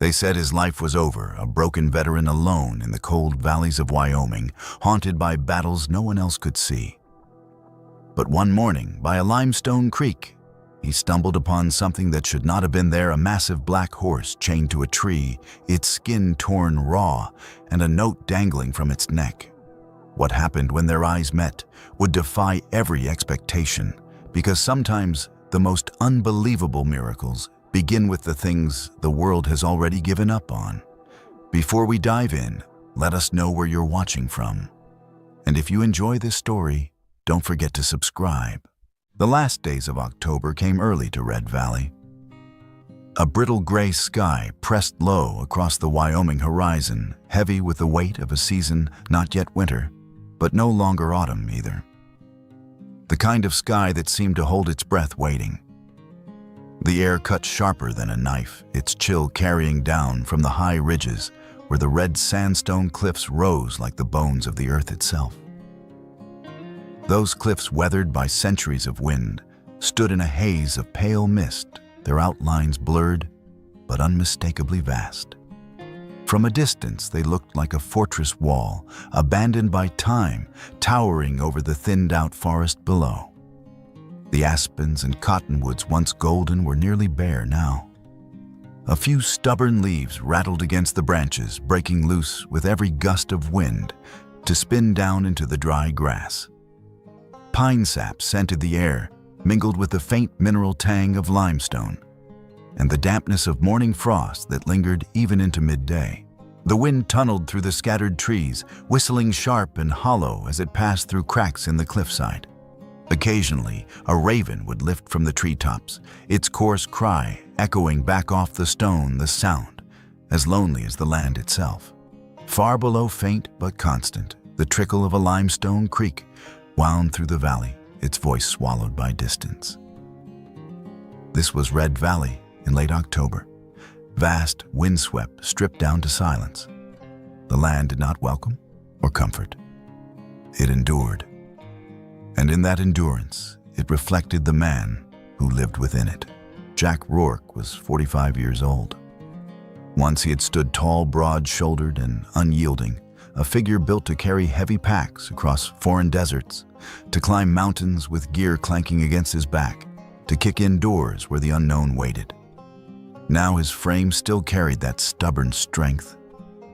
They said his life was over, a broken veteran alone in the cold valleys of Wyoming, haunted by battles no one else could see. But one morning, by a limestone creek, he stumbled upon something that should not have been there, a massive black horse chained to a tree, its skin torn raw, and a note dangling from its neck. What happened when their eyes met would defy every expectation, because sometimes the most unbelievable miracles begin with the things the world has already given up on. Before we dive in, let us know where you're watching from. And if you enjoy this story, don't forget to subscribe. The last days of October came early to Red Valley. A brittle gray sky pressed low across the Wyoming horizon, heavy with the weight of a season not yet winter, but no longer autumn either. The kind of sky that seemed to hold its breath waiting. The air cut sharper than a knife, its chill carrying down from the high ridges where the red sandstone cliffs rose like the bones of the earth itself. Those cliffs, weathered by centuries of wind, stood in a haze of pale mist, their outlines blurred but unmistakably vast. From a distance, they looked like a fortress wall, abandoned by time, towering over the thinned-out forest below. The aspens and cottonwoods, once golden, were nearly bare now. A few stubborn leaves rattled against the branches, breaking loose with every gust of wind to spin down into the dry grass. Pine sap scented the air, mingled with the faint mineral tang of limestone, and the dampness of morning frost that lingered even into midday. The wind tunneled through the scattered trees, whistling sharp and hollow as it passed through cracks in the cliffside. Occasionally, a raven would lift from the treetops, its coarse cry echoing back off the stone, the sound as lonely as the land itself. Far below, faint but constant, the trickle of a limestone creek wound through the valley, its voice swallowed by distance. This was Red Valley in late October, vast, windswept, stripped down to silence. The land did not welcome or comfort. It endured. And in that endurance, it reflected the man who lived within it. Jack Rourke was 45 years old. Once he had stood tall, broad-shouldered, and unyielding, a figure built to carry heavy packs across foreign deserts, to climb mountains with gear clanking against his back, to kick in doors where the unknown waited. Now his frame still carried that stubborn strength,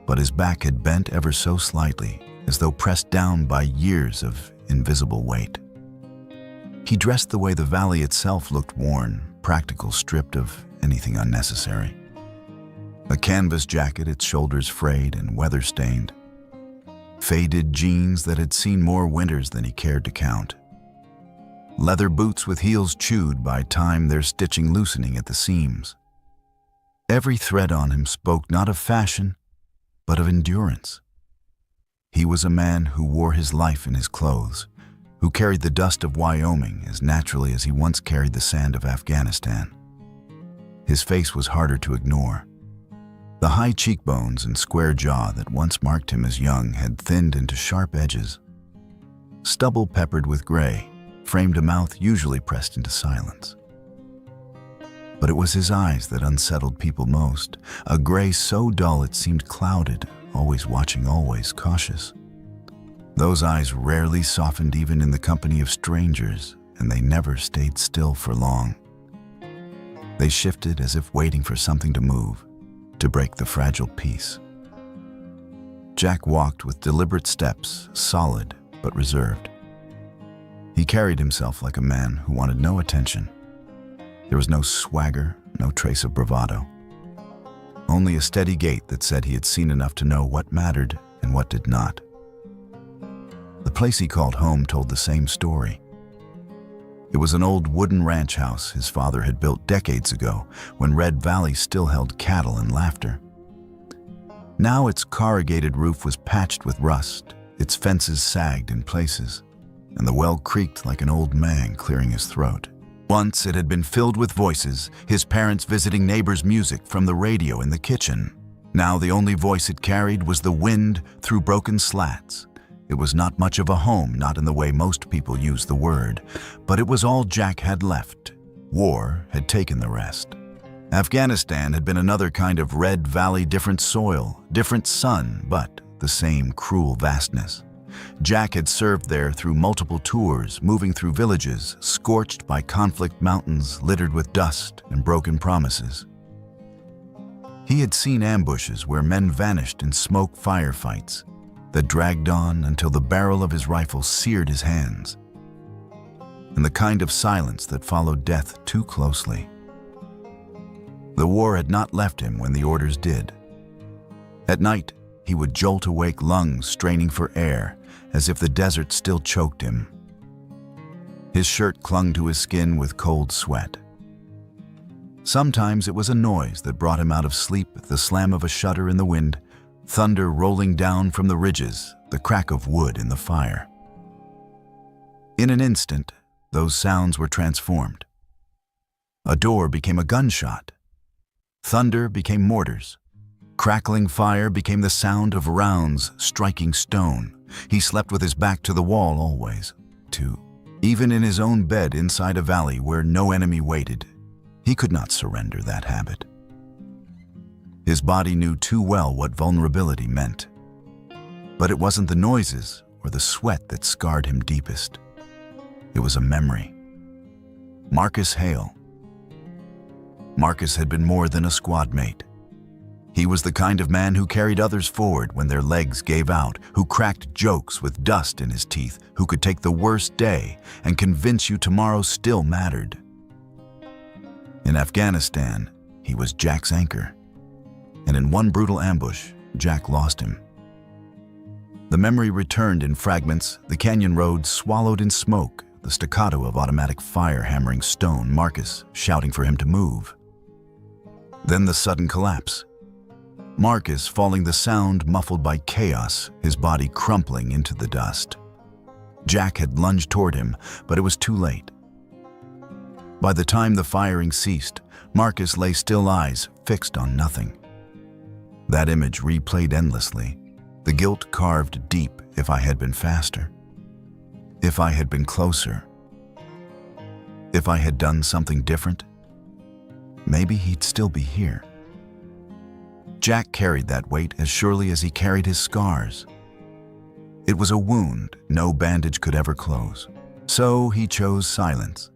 but his back had bent ever so slightly, as though pressed down by years of invisible weight. He dressed the way the valley itself looked, worn, practical, stripped of anything unnecessary. A canvas jacket, its shoulders frayed and weather-stained. Faded jeans that had seen more winters than he cared to count. Leather boots with heels chewed by time, their stitching loosening at the seams. Every thread on him spoke not of fashion, but of endurance. He was a man who wore his life in his clothes, who carried the dust of Wyoming as naturally as he once carried the sand of Afghanistan. His face was harder to ignore. The high cheekbones and square jaw that once marked him as young had thinned into sharp edges. Stubble peppered with gray framed a mouth usually pressed into silence. But it was his eyes that unsettled people most, a gray so dull it seemed clouded, always watching, always cautious. Those eyes rarely softened even in the company of strangers, and they never stayed still for long. They shifted as if waiting for something to move, to break the fragile peace. Jack walked with deliberate steps, solid but reserved. He carried himself like a man who wanted no attention. There was no swagger, no trace of bravado. Only a steady gait that said he had seen enough to know what mattered and what did not. The place he called home told the same story. It was an old wooden ranch house his father had built decades ago when Red Valley still held cattle and laughter. Now its corrugated roof was patched with rust, its fences sagged in places, and the well creaked like an old man clearing his throat. Once it had been filled with voices, his parents visiting neighbors' music from the radio in the kitchen. Now the only voice it carried was the wind through broken slats. It was not much of a home, not in the way most people use the word, but it was all Jack had left. War had taken the rest. Afghanistan had been another kind of red valley, different soil, different sun, but the same cruel vastness. Jack had served there through multiple tours, moving through villages scorched by conflict mountains littered with dust and broken promises. He had seen ambushes where men vanished in smoke firefights that dragged on until the barrel of his rifle seared his hands, and the kind of silence that followed death too closely. The war had not left him when the orders did. At night, he would jolt awake, lungs straining for air, as if the desert still choked him. His shirt clung to his skin with cold sweat. Sometimes it was a noise that brought him out of sleep, the slam of a shutter in the wind, thunder rolling down from the ridges, the crack of wood in the fire. In an instant, those sounds were transformed. A door became a gunshot. Thunder became mortars. Crackling fire became the sound of rounds striking stone. He slept with his back to the wall always, too. Even in his own bed inside a valley where no enemy waited, he could not surrender that habit. His body knew too well what vulnerability meant. But it wasn't the noises or the sweat that scarred him deepest. It was a memory. Marcus Hale. Marcus had been more than a squad mate. He was the kind of man who carried others forward when their legs gave out, who cracked jokes with dust in his teeth, who could take the worst day and convince you tomorrow still mattered. In Afghanistan, he was Jack's anchor. And in one brutal ambush, Jack lost him. The memory returned in fragments, the canyon road swallowed in smoke, the staccato of automatic fire hammering stone, Marcus shouting for him to move. Then the sudden collapse. Marcus falling, the sound muffled by chaos, his body crumpling into the dust. Jack had lunged toward him, but it was too late. By the time the firing ceased, Marcus lay still, eyes fixed on nothing. That image replayed endlessly, the guilt carved deep. If I had been faster, if I had been closer, if I had done something different, maybe he'd still be here. Jack carried that weight as surely as he carried his scars. It was a wound no bandage could ever close. So he chose silence.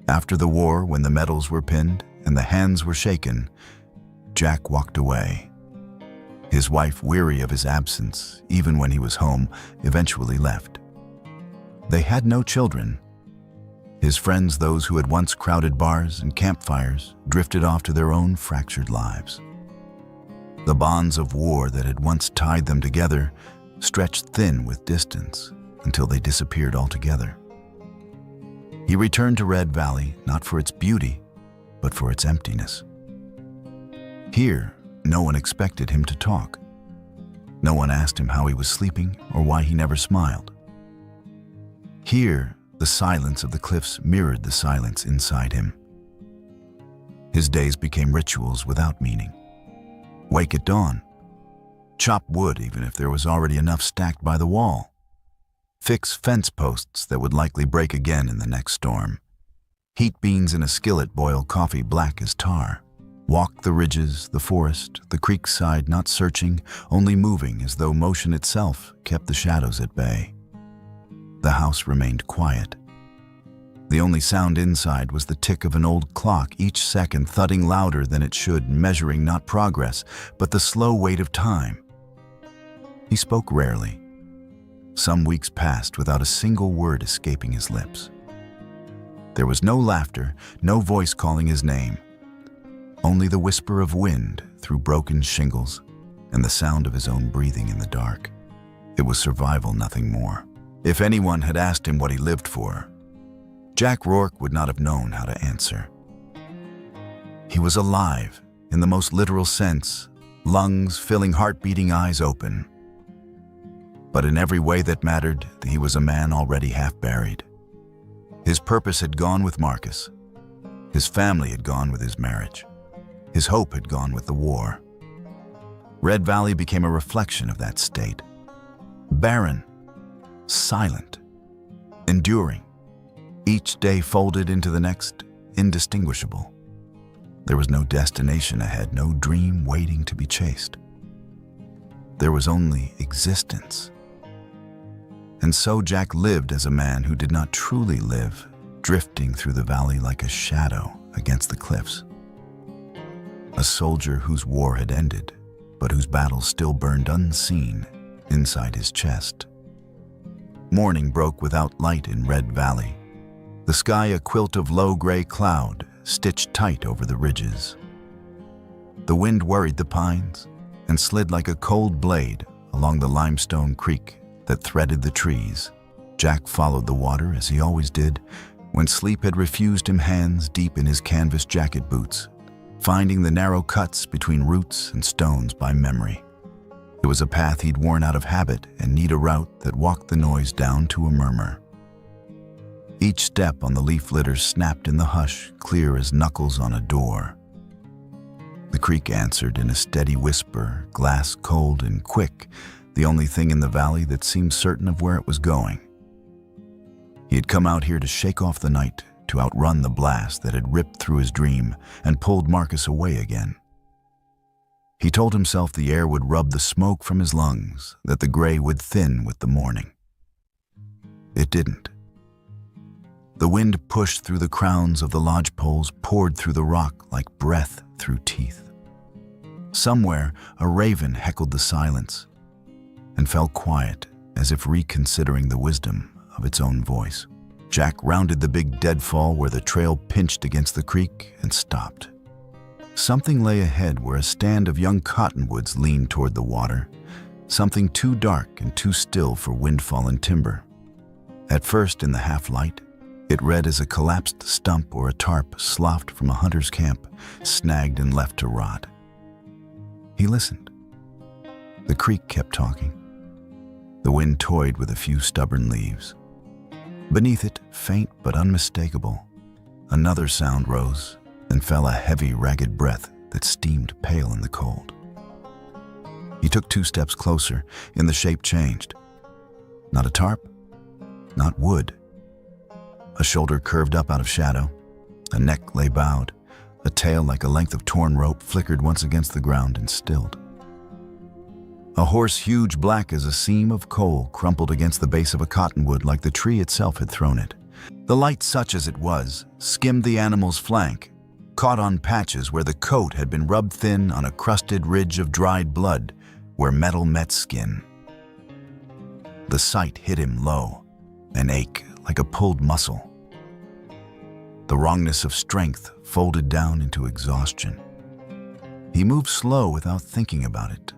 After the war, when the medals were pinned and the hands were shaken, Jack walked away. His wife, weary of his absence, even when he was home, eventually left. They had no children. His friends, those who had once crowded bars and campfires, drifted off to their own fractured lives. The bonds of war that had once tied them together stretched thin with distance until they disappeared altogether. He returned to Red Valley, not for its beauty, but for its emptiness. Here, no one expected him to talk. No one asked him how he was sleeping or why he never smiled. Here, the silence of the cliffs mirrored the silence inside him. His days became rituals without meaning. Wake at dawn. Chop wood even if there was already enough stacked by the wall. Fix fence posts that would likely break again in the next storm. Heat beans in a skillet, boil coffee black as tar. Walk the ridges, the forest, the creek side, not searching, only moving as though motion itself kept the shadows at bay. The house remained quiet. The only sound inside was the tick of an old clock, each second thudding louder than it should, measuring not progress, but the slow weight of time. He spoke rarely. Some weeks passed without a single word escaping his lips. There was no laughter, no voice calling his name. Only the whisper of wind through broken shingles and the sound of his own breathing in the dark. It was survival, nothing more. If anyone had asked him what he lived for, Jack Rourke would not have known how to answer. He was alive, in the most literal sense, lungs filling, heart-beating, eyes open. But in every way that mattered, he was a man already half buried. His purpose had gone with Marcus. His family had gone with his marriage. His hope had gone with the war. Red Valley became a reflection of that state. Barren, silent, enduring, each day folded into the next, indistinguishable. There was no destination ahead, no dream waiting to be chased. There was only existence. And so Jack lived as a man who did not truly live, drifting through the valley like a shadow against the cliffs. A soldier whose war had ended, but whose battle still burned unseen inside his chest. Morning broke without light in Red Valley, the sky a quilt of low gray cloud stitched tight over the ridges. The wind worried the pines and slid like a cold blade along the limestone creek that threaded the trees. Jack followed the water as he always did when sleep had refused him, hands deep in his canvas jacket boots, finding the narrow cuts between roots and stones by memory. It was a path he'd worn out of habit and need a route that walked the noise down to a murmur. Each step on the leaf litter snapped in the hush, clear as knuckles on a door. The creek answered in a steady whisper, glass cold and quick, the only thing in the valley that seemed certain of where it was going. He had come out here to shake off the night, to outrun the blast that had ripped through his dream and pulled Marcus away again. He told himself the air would rub the smoke from his lungs, that the gray would thin with the morning. It didn't. The wind pushed through the crowns of the lodge poles, poured through the rock like breath through teeth. Somewhere, a raven heckled the silence and fell quiet as if reconsidering the wisdom of its own voice. Jack rounded the big deadfall where the trail pinched against the creek and stopped. Something lay ahead where a stand of young cottonwoods leaned toward the water, something too dark and too still for wind-fallen timber. At first, in the half-light, it read as a collapsed stump or a tarp sloughed from a hunter's camp, snagged and left to rot. He listened. The creek kept talking. The wind toyed with a few stubborn leaves. Beneath it, faint but unmistakable, another sound rose, then fell, a heavy, ragged breath that steamed pale in the cold. He took 2 steps closer, and the shape changed. Not a tarp, not wood. A shoulder curved up out of shadow, a neck lay bowed, a tail like a length of torn rope flickered once against the ground and stilled. A horse huge black as a seam of coal crumpled against the base of a cottonwood like the tree itself had thrown it. The light, such as it was, skimmed the animal's flank, caught on patches where the coat had been rubbed thin on a crusted ridge of dried blood where metal met skin. The sight hit him low, an ache like a pulled muscle. The wrongness of strength folded down into exhaustion. He moved slow without thinking about it,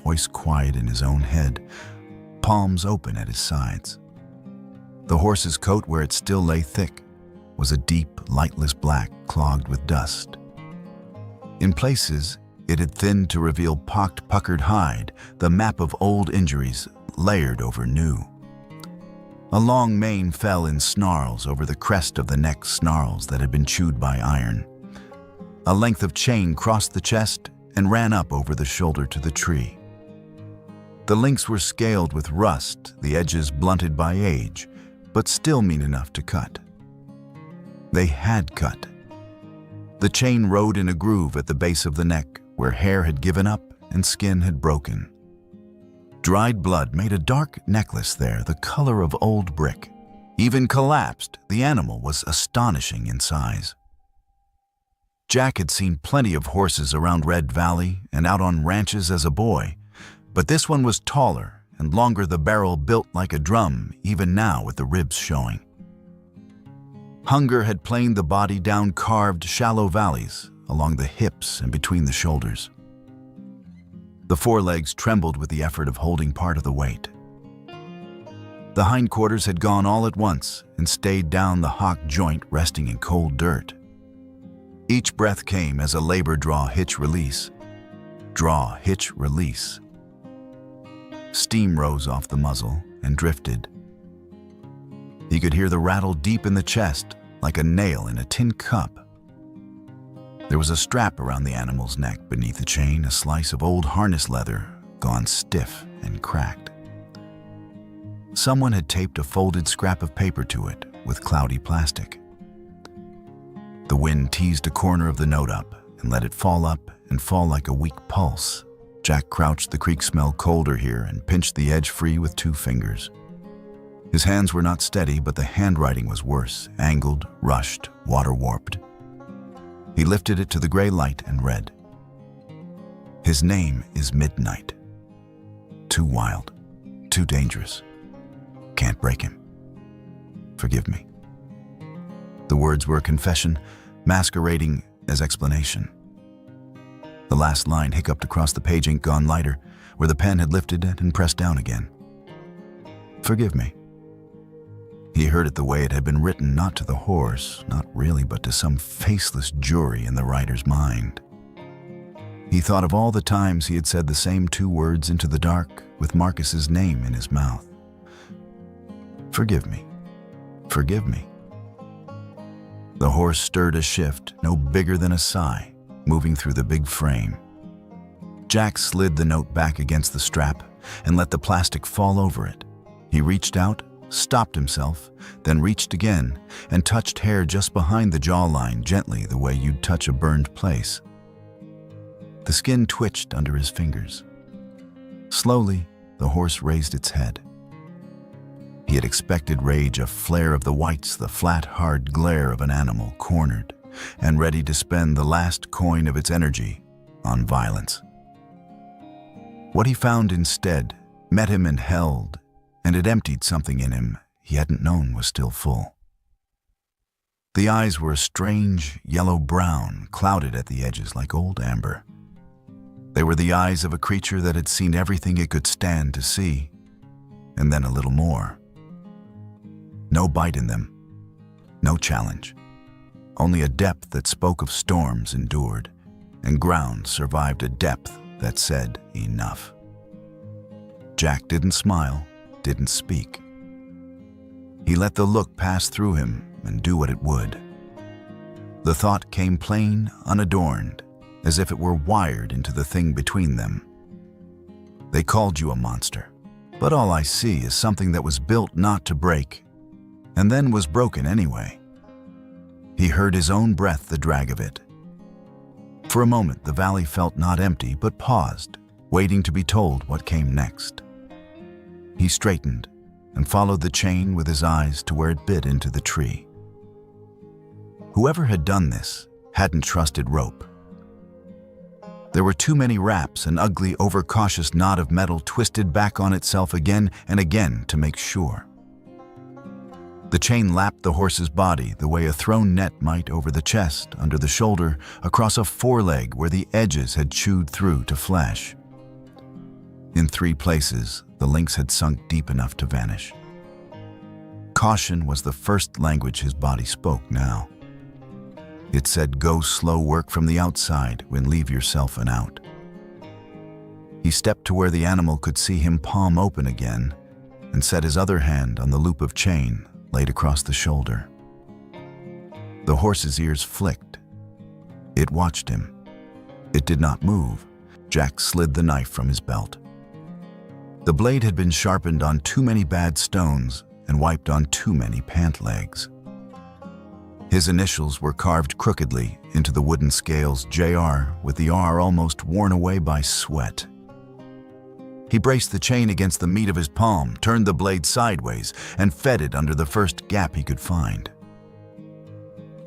voice quiet in his own head, palms open at his sides. The horse's coat, where it still lay thick, was a deep, lightless black clogged with dust. In places, it had thinned to reveal pocked, puckered hide, the map of old injuries layered over new. A long mane fell in snarls over the crest of the neck, snarls that had been chewed by iron. A length of chain crossed the chest and ran up over the shoulder to the tree. The links were scaled with rust, the edges blunted by age, but still mean enough to cut. They had cut. The chain rode in a groove at the base of the neck, where hair had given up and skin had broken. Dried blood made a dark necklace there, the color of old brick. Even collapsed, the animal was astonishing in size. Jack had seen plenty of horses around Red Valley and out on ranches as a boy, but this one was taller and longer, the barrel built like a drum, even now with the ribs showing. Hunger had planed the body down carved, shallow valleys along the hips and between the shoulders. The forelegs trembled with the effort of holding part of the weight. The hindquarters had gone all at once and stayed down the hock joint, resting in cold dirt. Each breath came as a labor draw, hitch, release. Draw, hitch, release. Steam rose off the muzzle and drifted. He could hear the rattle deep in the chest, like a nail in a tin cup. There was a strap around the animal's neck. Beneath the chain, a slice of old harness leather, gone stiff and cracked. Someone had taped a folded scrap of paper to it with cloudy plastic. The wind teased a corner of the note up, and let it fall up and fall like a weak pulse. Jack crouched the creek smell colder here and pinched the edge free with 2 fingers. His hands were not steady, but the handwriting was worse, angled, rushed, water-warped. He lifted it to the gray light and read, "His name is Midnight. Too wild, too dangerous. Can't break him. Forgive me." The words were a confession, masquerading as explanation. The last line hiccuped across the page, ink gone lighter, where the pen had lifted it and pressed down again. "Forgive me." He heard it the way it had been written, not to the horse, not really, but to some faceless jury in the writer's mind. He thought of all the times he had said the same 2 words into the dark with Marcus's name in his mouth. "Forgive me. Forgive me." The horse stirred a shift, no bigger than a sigh, moving through the big frame. Jack slid the note back against the strap and let the plastic fall over it. He reached out, stopped himself, then reached again and touched hair just behind the jawline gently, the way you'd touch a burned place. The skin twitched under his fingers. Slowly, the horse raised its head. He had expected rage, a flare of the whites, the flat, hard glare of an animal cornered and ready to spend the last coin of its energy on violence. What he found instead met him and held, and it emptied something in him he hadn't known was still full. The eyes were a strange yellow-brown, clouded at the edges like old amber. They were the eyes of a creature that had seen everything it could stand to see, and then a little more. No bite in them, no challenge, only a depth that spoke of storms endured, and ground survived a depth that said enough. Jack didn't smile, didn't speak. He let the look pass through him and do what it would. The thought came plain, unadorned, as if it were wired into the thing between them. "They called you a monster, but all I see is something that was built not to break, and then was broken anyway." He heard his own breath, the drag of it. For a moment, the valley felt not empty, but paused, waiting to be told what came next. He straightened and followed the chain with his eyes to where it bit into the tree. Whoever had done this hadn't trusted rope. There were too many wraps, an ugly, overcautious knot of metal twisted back on itself again and again to make sure. The chain lapped the horse's body the way a thrown net might over the chest, under the shoulder, across a foreleg where the edges had chewed through to flesh. In 3 places, the links had sunk deep enough to vanish. Caution was the first language his body spoke now. It said, "Go slow, work from the outside when leave yourself an out." He stepped to where the animal could see him, palm open again, and set his other hand on the loop of chain laid across the shoulder. The horse's ears flicked. It watched him. It did not move. Jack slid the knife from his belt. The blade had been sharpened on too many bad stones and wiped on too many pant legs. His initials were carved crookedly into the wooden scales, JR, with the R almost worn away by sweat. He braced the chain against the meat of his palm, turned the blade sideways, and fed it under the first gap he could find.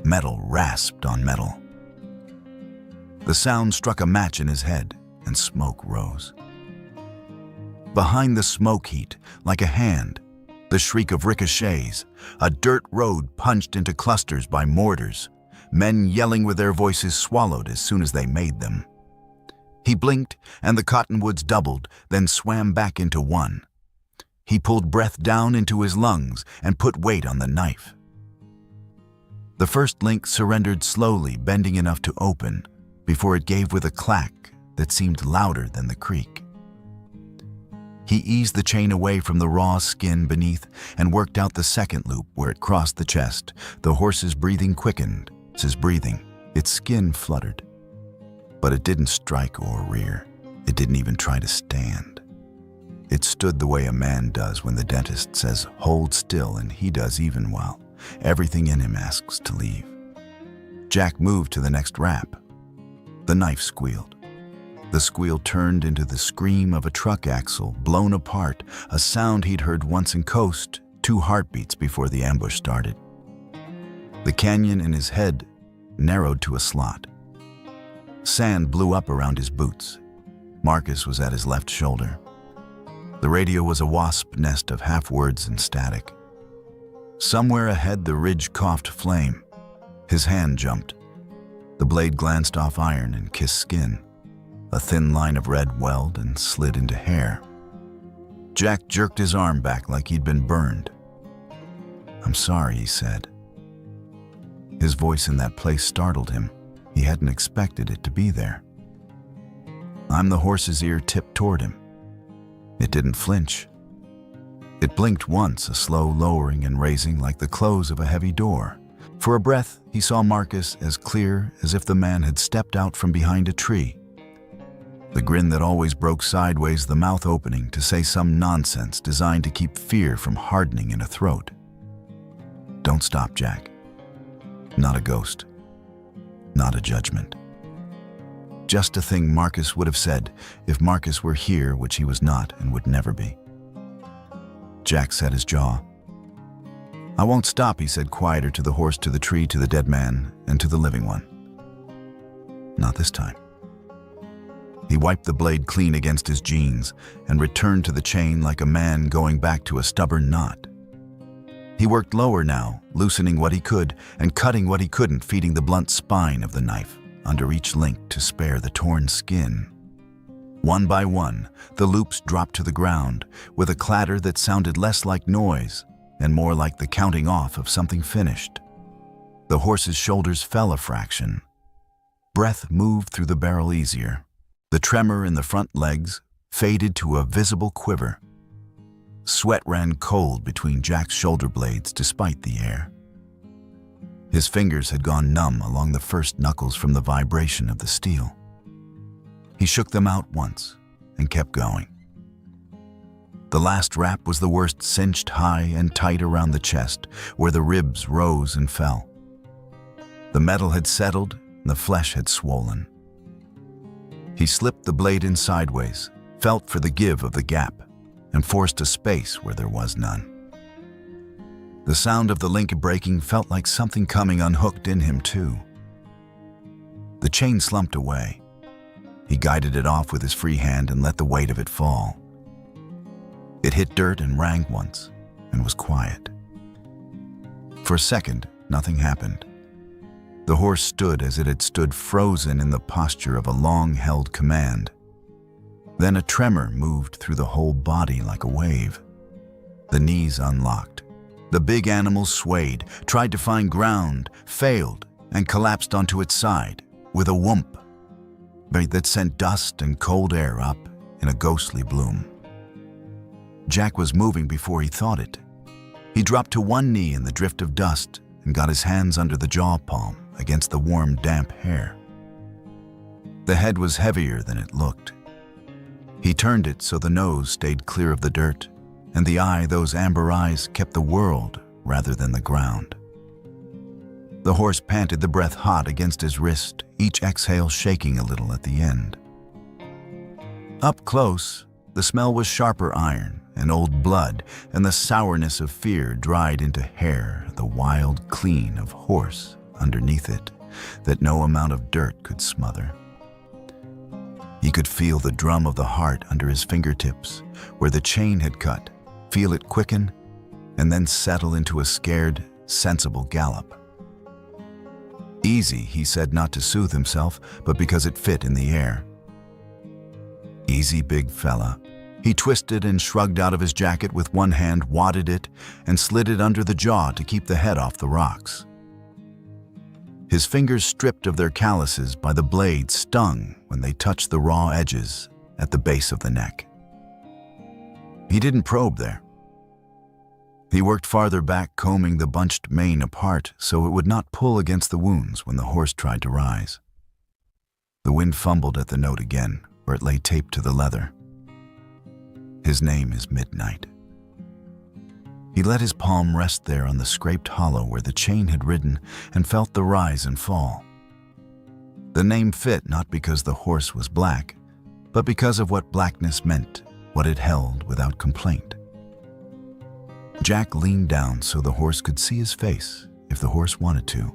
Metal rasped on metal. The sound struck a match in his head, and smoke rose. Behind the smoke heat, like a hand, the shriek of ricochets, a dirt road punched into clusters by mortars, men yelling with their voices swallowed as soon as they made them. He blinked, and the cottonwoods doubled, then swam back into one. He pulled breath down into his lungs and put weight on the knife. The first link surrendered slowly, bending enough to open, before it gave with a clack that seemed louder than the creak. He eased the chain away from the raw skin beneath and worked out the second loop where it crossed the chest. The horse's breathing quickened. His breathing, its skin fluttered. But it didn't strike or rear. It didn't even try to stand. It stood the way a man does when the dentist says, "Hold still," and he does even while everything in him asks to leave. Jack moved to the next wrap. The knife squealed. The squeal turned into the scream of a truck axle blown apart, a sound he'd heard once in Coast, 2 heartbeats before the ambush started. The canyon in his head narrowed to a slot. Sand blew up around his boots. Marcus was at his left shoulder. The radio was a wasp nest of half-words and static. Somewhere ahead, the ridge coughed flame. His hand jumped. The blade glanced off iron and kissed skin. A thin line of red welled and slid into hair. Jack jerked his arm back like he'd been burned. "I'm sorry," he said. His voice in that place startled him. He hadn't expected it to be there. The horse's ear tipped toward him. It didn't flinch. It blinked once, a slow lowering and raising like the close of a heavy door. For a breath, he saw Marcus as clear as if the man had stepped out from behind a tree. The grin that always broke sideways, the mouth opening to say some nonsense designed to keep fear from hardening in a throat. "Don't stop, Jack. Not a ghost. Not a judgment." Just a thing Marcus would have said if Marcus were here, which he was not and would never be. Jack set his jaw. "I won't stop," he said, quieter, to the horse, to the tree, to the dead man, and to the living one. "Not this time." He wiped the blade clean against his jeans and returned to the chain like a man going back to a stubborn knot. He worked lower now, loosening what he could and cutting what he couldn't, feeding the blunt spine of the knife under each link to spare the torn skin. One by one, the loops dropped to the ground with a clatter that sounded less like noise and more like the counting off of something finished. The horse's shoulders fell a fraction. Breath moved through the barrel easier. The tremor in the front legs faded to a visible quiver. Sweat ran cold between Jack's shoulder blades despite the air. His fingers had gone numb along the first knuckles from the vibration of the steel. He shook them out once and kept going. The last rap was the worst, cinched high and tight around the chest, where the ribs rose and fell. The metal had settled and the flesh had swollen. He slipped the blade in sideways, felt for the give of the gap, and forced a space where there was none. The sound of the link breaking felt like something coming unhooked in him too. The chain slumped away. He guided it off with his free hand and let the weight of it fall. It hit dirt and rang once, and was quiet. For a second, nothing happened. The horse stood as it had stood, frozen in the posture of a long-held command. Then a tremor moved through the whole body like a wave. The knees unlocked. The big animal swayed, tried to find ground, failed, and collapsed onto its side with a whoomp that sent dust and cold air up in a ghostly bloom. Jack was moving before he thought it. He dropped to one knee in the drift of dust and got his hands under the jaw palm against the warm, damp hair. The head was heavier than it looked. He turned it so the nose stayed clear of the dirt, and the eye, those amber eyes, kept the world rather than the ground. The horse panted, the breath hot against his wrist, each exhale shaking a little at the end. Up close, the smell was sharper iron and old blood, and the sourness of fear dried into hair, the wild clean of horse underneath it that no amount of dirt could smother. He could feel the drum of the heart under his fingertips, where the chain had cut, feel it quicken, and then settle into a scared, sensible gallop. Easy, he said, not to soothe himself, but because it fit in the air. Easy, big fella. He twisted and shrugged out of his jacket with one hand, wadded it, and slid it under the jaw to keep the head off the rocks. His fingers, stripped of their calluses by the blade, stung when they touched the raw edges at the base of the neck. He didn't probe there. He worked farther back, combing the bunched mane apart so it would not pull against the wounds when the horse tried to rise. The wind fumbled at the note again, where it lay taped to the leather. His name is Midnight. He let his palm rest there on the scraped hollow where the chain had ridden and felt the rise and fall. The name fit not because the horse was black, but because of what blackness meant, what it held without complaint. Jack leaned down so the horse could see his face if the horse wanted to.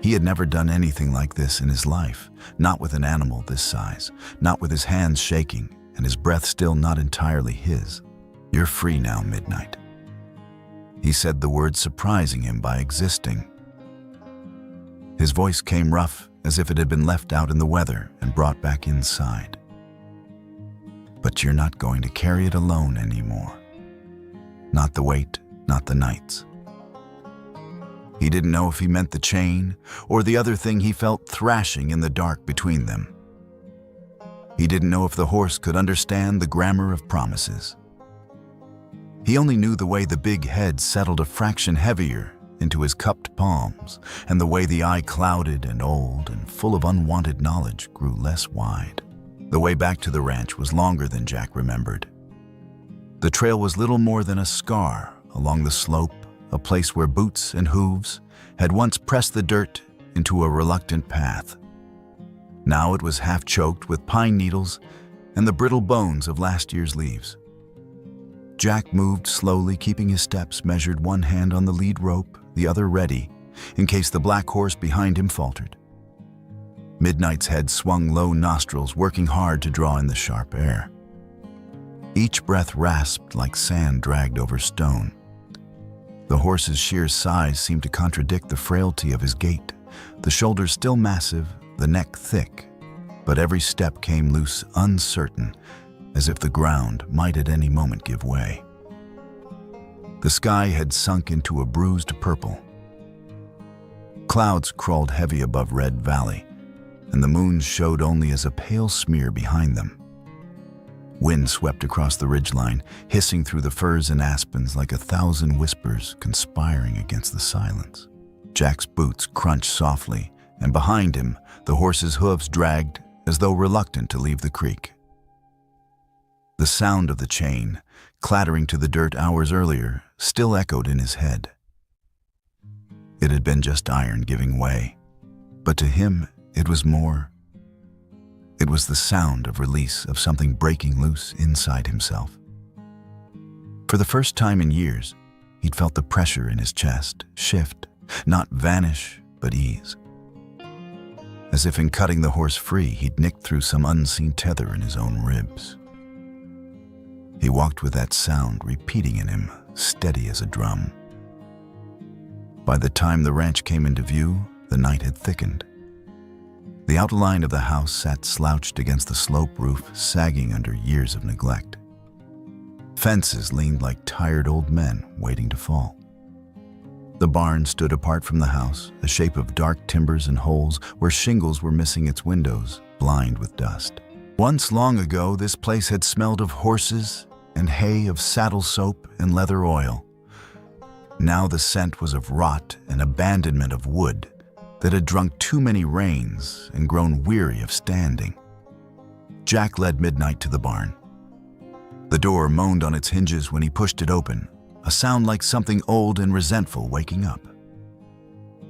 He had never done anything like this in his life, not with an animal this size, not with his hands shaking and his breath still not entirely his. "You're free now, Midnight." He said the word surprising him by existing. His voice came rough, as if it had been left out in the weather and brought back inside. "But you're not going to carry it alone anymore. Not the weight, not the nights." He didn't know if he meant the chain or the other thing he felt thrashing in the dark between them. He didn't know if the horse could understand the grammar of promises. He only knew the way the big head settled a fraction heavier into his cupped palms, and the way the eye clouded and old and full of unwanted knowledge grew less wide. The way back to the ranch was longer than Jack remembered. The trail was little more than a scar along the slope, a place where boots and hooves had once pressed the dirt into a reluctant path. Now it was half choked with pine needles and the brittle bones of last year's leaves. Jack moved slowly, keeping his steps measured, one hand on the lead rope, the other ready, in case the black horse behind him faltered. Midnight's head swung low, nostrils working hard to draw in the sharp air. Each breath rasped like sand dragged over stone. The horse's sheer size seemed to contradict the frailty of his gait, the shoulders still massive, the neck thick, but every step came loose, uncertain, as if the ground might at any moment give way. The sky had sunk into a bruised purple. Clouds crawled heavy above Red Valley, and the moon showed only as a pale smear behind them. Wind swept across the ridgeline, hissing through the firs and aspens like 1,000 whispers conspiring against the silence. Jack's boots crunched softly, and behind him, the horse's hooves dragged as though reluctant to leave the creek. The sound of the chain, clattering to the dirt hours earlier, still echoed in his head. It had been just iron giving way, but to him it was more. It was the sound of release, of something breaking loose inside himself. For the first time in years, he'd felt the pressure in his chest shift, not vanish, but ease. As if in cutting the horse free, he'd nicked through some unseen tether in his own ribs. He walked with that sound repeating in him, steady as a drum. By the time the ranch came into view, the night had thickened. The outline of the house sat slouched against the slope roof, sagging under years of neglect. Fences leaned like tired old men waiting to fall. The barn stood apart from the house, a shape of dark timbers and holes where shingles were missing its windows, blind with dust. Once long ago, this place had smelled of horses and hay, of saddle soap and leather oil. Now the scent was of rot and abandonment of wood that had drunk too many rains and grown weary of standing. Jack led Midnight to the barn. The door moaned on its hinges when he pushed it open, a sound like something old and resentful waking up.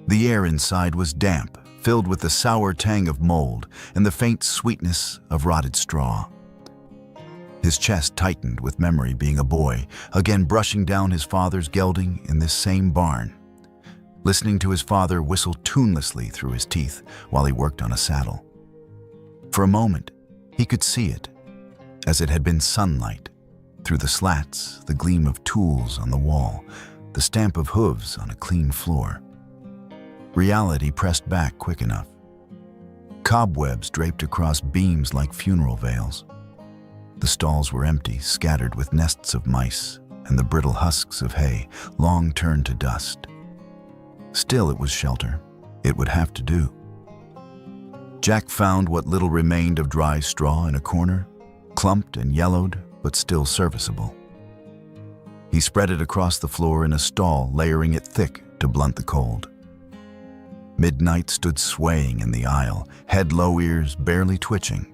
The air inside was damp, filled with the sour tang of mold and the faint sweetness of rotted straw. His chest tightened with memory being a boy, again brushing down his father's gelding in this same barn, listening to his father whistle tunelessly through his teeth while he worked on a saddle. For a moment, he could see it, as it had been sunlight, through the slats, the gleam of tools on the wall, the stamp of hooves on a clean floor. Reality pressed back quick enough. Cobwebs draped across beams like funeral veils. The stalls were empty, scattered with nests of mice and the brittle husks of hay, long turned to dust. Still, it was shelter. It would have to do. Jack found what little remained of dry straw in a corner, clumped and yellowed, but still serviceable. He spread it across the floor in a stall, layering it thick to blunt the cold. Midnight stood swaying in the aisle, head low, ears barely twitching.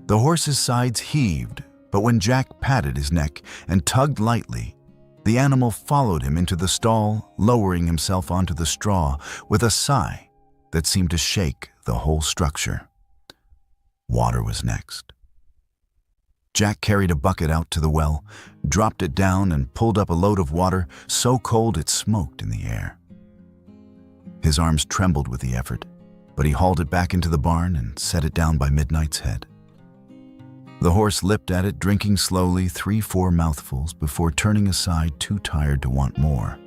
The horse's sides heaved, but when Jack patted his neck and tugged lightly, the animal followed him into the stall, lowering himself onto the straw with a sigh that seemed to shake the whole structure. Water was next. Jack carried a bucket out to the well, dropped it down, and pulled up a load of water so cold it smoked in the air. His arms trembled with the effort, but he hauled it back into the barn and set it down by Midnight's head. The horse lipped at it, drinking slowly 3-4 mouthfuls before turning aside, too tired to want more.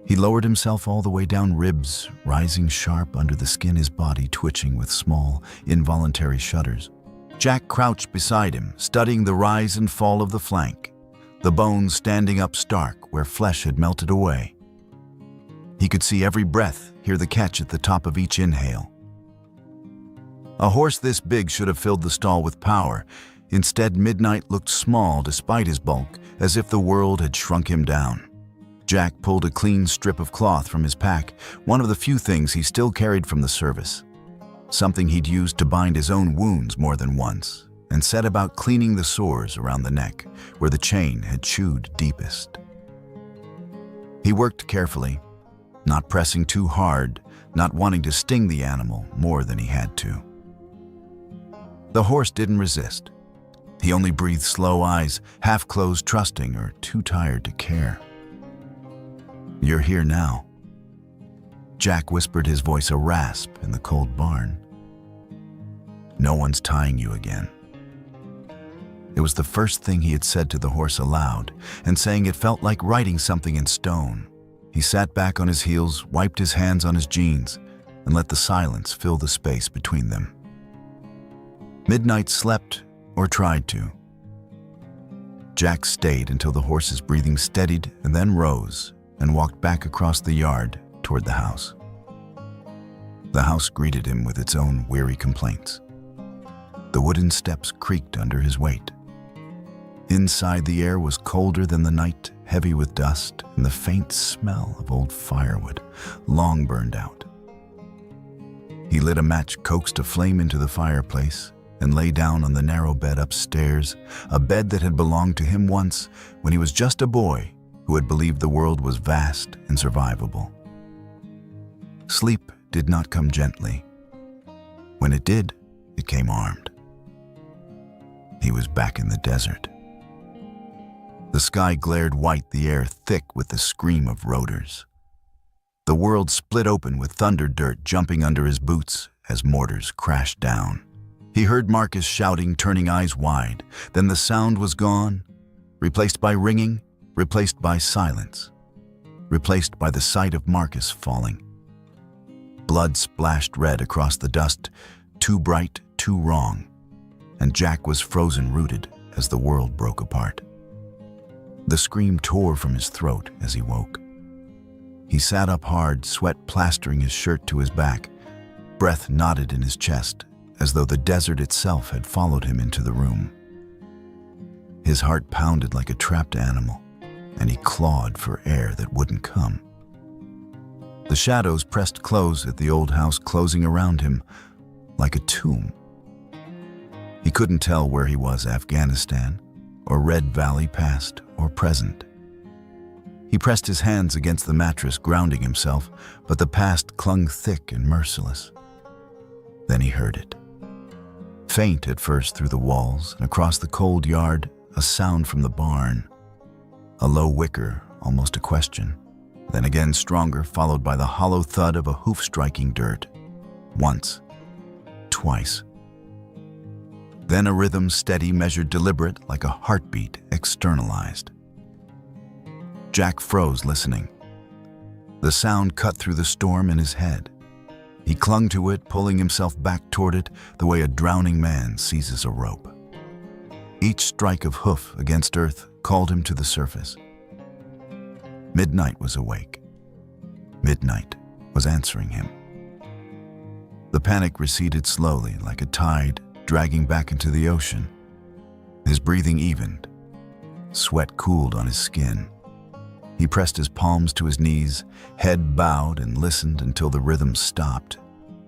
He lowered himself all the way down, ribs rising sharp under the skin, his body twitching with small, involuntary shudders. Jack crouched beside him, studying the rise and fall of the flank, the bones standing up stark where flesh had melted away. He could see every breath, hear the catch at the top of each inhale. A horse this big should have filled the stall with power. Instead, Midnight looked small despite his bulk, as if the world had shrunk him down. Jack pulled a clean strip of cloth from his pack, one of the few things he still carried from the service. Something he'd used to bind his own wounds more than once, and set about cleaning the sores around the neck, where the chain had chewed deepest. He worked carefully, not pressing too hard, not wanting to sting the animal more than he had to. The horse didn't resist. He only breathed, slow, eyes half closed, trusting or too tired to care. "You're here now." Jack whispered, his voice a rasp in the cold barn. "No one's tying you again." It was the first thing he had said to the horse aloud, and saying it felt like writing something in stone. He sat back on his heels, wiped his hands on his jeans, and let the silence fill the space between them. Midnight slept, or tried to. Jack stayed until the horse's breathing steadied, and then rose and walked back across the yard toward the house. The house greeted him with its own weary complaints. The wooden steps creaked under his weight. Inside, the air was colder than the night, heavy with dust and the faint smell of old firewood, long burned out. He lit a match, coaxed a flame into the fireplace, and lay down on the narrow bed upstairs, a bed that had belonged to him once when he was just a boy who had believed the world was vast and survivable. Sleep did not come gently. When it did, it came armed. He was back in the desert. The sky glared white, the air thick with the scream of rotors. The world split open with thunder dirt jumping under his boots as mortars crashed down. He heard Marcus shouting, turning eyes wide. Then the sound was gone, replaced by ringing, replaced by silence, replaced by the sight of Marcus falling. Blood splashed red across the dust, too bright, too wrong, and Jack was frozen, rooted as the world broke apart. The scream tore from his throat as he woke. He sat up hard, sweat plastering his shirt to his back, breath knotted in his chest, as though the desert itself had followed him into the room. His heart pounded like a trapped animal, and he clawed for air that wouldn't come. The shadows pressed close at the old house, closing around him like a tomb. He couldn't tell where he was, Afghanistan, or Red Valley, past or present. He pressed his hands against the mattress, grounding himself, but the past clung thick and merciless. Then he heard it. Faint at first through the walls and across the cold yard, a sound from the barn. A low whicker, almost a question. Then again stronger, followed by the hollow thud of a hoof striking dirt. Once. Twice. Then a rhythm, steady, measured, deliberate, like a heartbeat externalized. Jack froze, listening. The sound cut through the storm in his head. He clung to it, pulling himself back toward it the way a drowning man seizes a rope. Each strike of hoof against earth called him to the surface. Midnight was awake. Midnight was answering him. The panic receded slowly, like a tide dragging back into the ocean. His breathing evened. Sweat cooled on his skin. He pressed his palms to his knees, head bowed, and listened until the rhythm stopped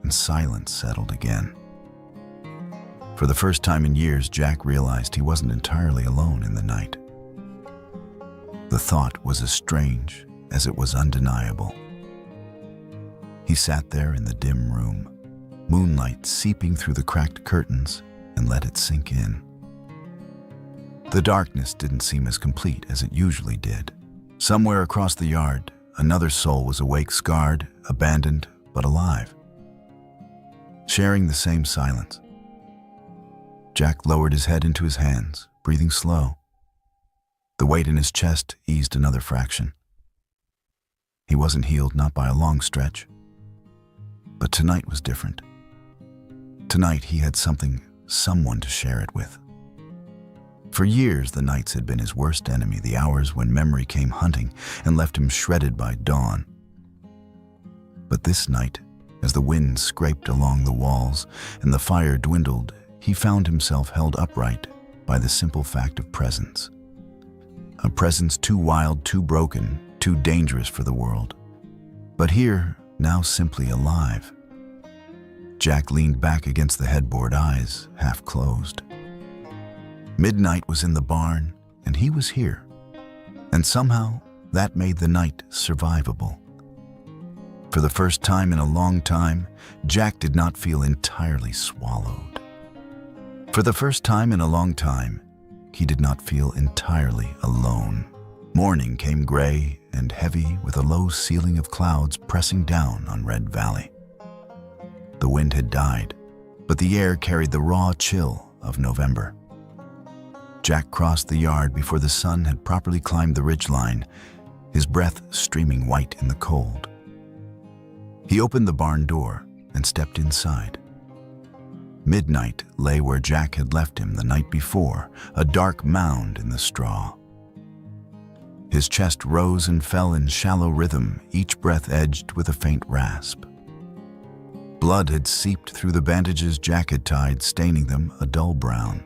and silence settled again. For the first time in years, Jack realized he wasn't entirely alone in the night. The thought was as strange as it was undeniable. He sat there in the dim room, moonlight seeping through the cracked curtains, and let it sink in. The darkness didn't seem as complete as it usually did. Somewhere across the yard, another soul was awake, scarred, abandoned, but alive, sharing the same silence. Jack lowered his head into his hands, breathing slow. The weight in his chest eased another fraction. He wasn't healed, not by a long stretch. But tonight was different. Tonight he had someone to share it with. For years, the nights had been his worst enemy, the hours when memory came hunting and left him shredded by dawn. But this night, as the wind scraped along the walls and the fire dwindled, he found himself held upright by the simple fact of presence. A presence too wild, too broken, too dangerous for the world. But here, now simply alive. Jack leaned back against the headboard, eyes half closed. Midnight was in the barn, and he was here. And somehow, that made the night survivable. For the first time in a long time, Jack did not feel entirely swallowed. For the first time in a long time, he did not feel entirely alone. Morning came gray and heavy with a low ceiling of clouds pressing down on Red Valley. The wind had died, but the air carried the raw chill of November. Jack crossed the yard before the sun had properly climbed the ridgeline, his breath streaming white in the cold. He opened the barn door and stepped inside. Midnight lay where Jack had left him the night before, a dark mound in the straw. His chest rose and fell in shallow rhythm, each breath edged with a faint rasp. Blood had seeped through the bandages Jack had tied, staining them a dull brown.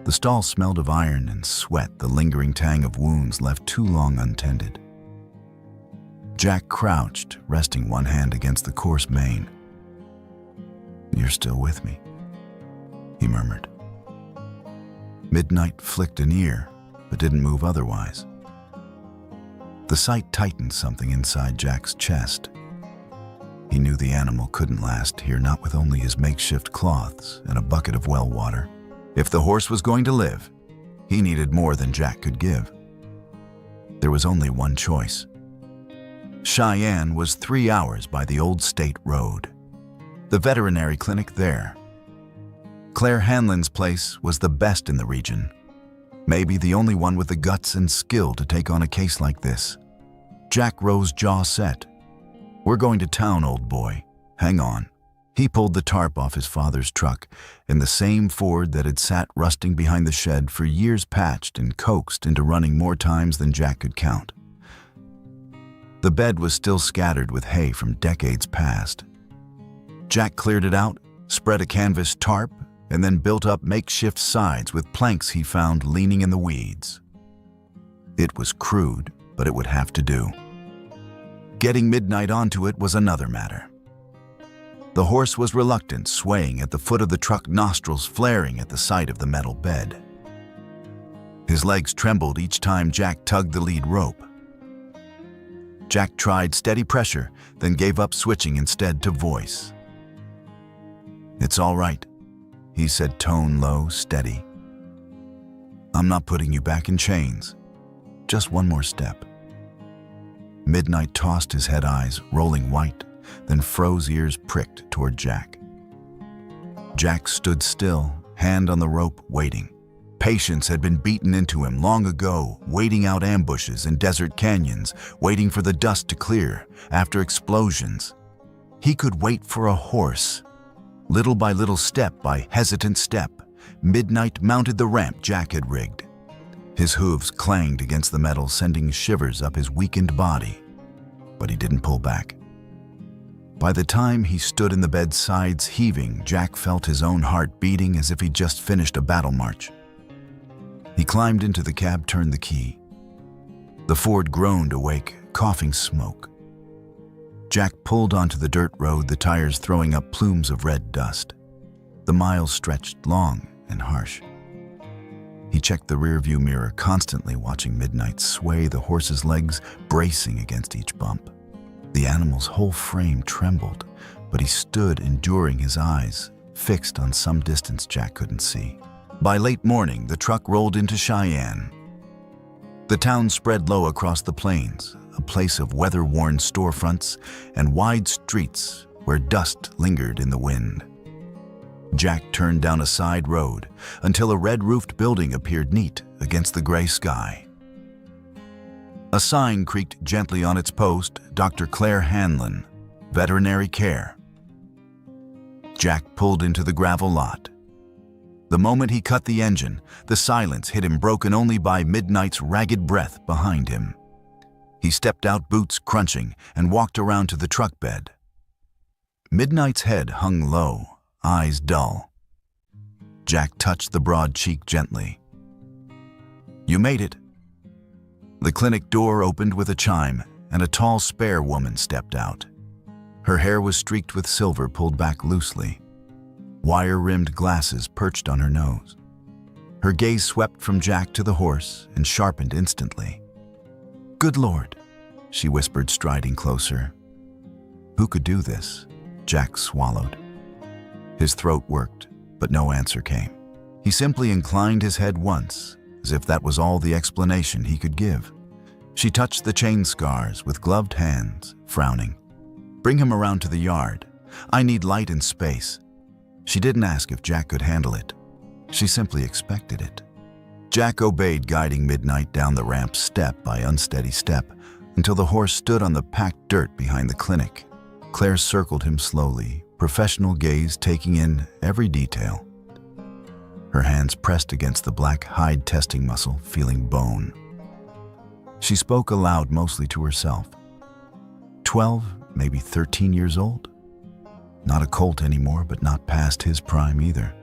The stall smelled of iron and sweat, the lingering tang of wounds left too long untended. Jack crouched, resting one hand against the coarse mane. "You're still with me," he murmured. Midnight flicked an ear, but didn't move otherwise. The sight tightened something inside Jack's chest. He knew the animal couldn't last here, not with only his makeshift cloths and a bucket of well water. If the horse was going to live, he needed more than Jack could give. There was only one choice. Cheyenne was 3 hours by the old state road. The veterinary clinic there. Claire Hanlon's place was the best in the region. Maybe the only one with the guts and skill to take on a case like this. Jack rose, jaw set. "We're going to town, old boy. Hang on." He pulled the tarp off his father's truck, in the same Ford that had sat rusting behind the shed for years, patched and coaxed into running more times than Jack could count. The bed was still scattered with hay from decades past. Jack cleared it out, spread a canvas tarp, and then built up makeshift sides with planks he found leaning in the weeds. It was crude, but it would have to do. Getting Midnight onto it was another matter. The horse was reluctant, swaying at the foot of the truck, nostrils flaring at the sight of the metal bed. His legs trembled each time Jack tugged the lead rope. Jack tried steady pressure, then gave up, switching instead to voice. "It's all right," he said, tone low, steady. "I'm not putting you back in chains. Just one more step." Midnight tossed his head, eyes rolling white, then froze, ears pricked toward Jack. Jack stood still, hand on the rope, waiting. Patience had been beaten into him long ago, waiting out ambushes in desert canyons, waiting for the dust to clear after explosions. He could wait for a horse. Little by little, step by hesitant step, Midnight mounted the ramp Jack had rigged. His hooves clanged against the metal, sending shivers up his weakened body. But he didn't pull back. By the time he stood in the bed, sides heaving, Jack felt his own heart beating as if he'd just finished a battle march. He climbed into the cab, turned the key. The Ford groaned awake, coughing smoke. Jack pulled onto the dirt road, the tires throwing up plumes of red dust. The miles stretched long and harsh. He checked the rearview mirror, constantly watching Midnight sway, the horse's legs bracing against each bump. The animal's whole frame trembled, but he stood enduring, his eyes fixed on some distance Jack couldn't see. By late morning, the truck rolled into Cheyenne. The town spread low across the plains, a place of weather-worn storefronts and wide streets where dust lingered in the wind. Jack turned down a side road until a red-roofed building appeared neat against the gray sky. A sign creaked gently on its post, Dr. Claire Hanlon, Veterinary Care. Jack pulled into the gravel lot. The moment he cut the engine, the silence hit him, broken only by midnight's ragged breath behind him. He stepped out, boots crunching, and walked around to the truck bed. Midnight's head hung low, eyes dull. Jack touched the broad cheek gently. "You made it." The clinic door opened with a chime, and a tall, spare woman stepped out. Her hair was streaked with silver, pulled back loosely. Wire-rimmed glasses perched on her nose. Her gaze swept from Jack to the horse and sharpened instantly. "Good Lord," she whispered, striding closer. Who could do this? Jack swallowed. His throat worked, but no answer came. He simply inclined his head once, as if that was all the explanation he could give. She touched the chain scars with gloved hands, frowning. "Bring him around to the yard. I need light and space." She didn't ask if Jack could handle it. She simply expected it. Jack obeyed, guiding Midnight down the ramp step by unsteady step until the horse stood on the packed dirt behind the clinic. Claire circled him slowly, professional gaze taking in every detail. Her hands pressed against the black hide testing muscle, feeling bone. She spoke aloud, mostly to herself. 12, maybe 13 years old? Not a colt anymore, but not past his prime either.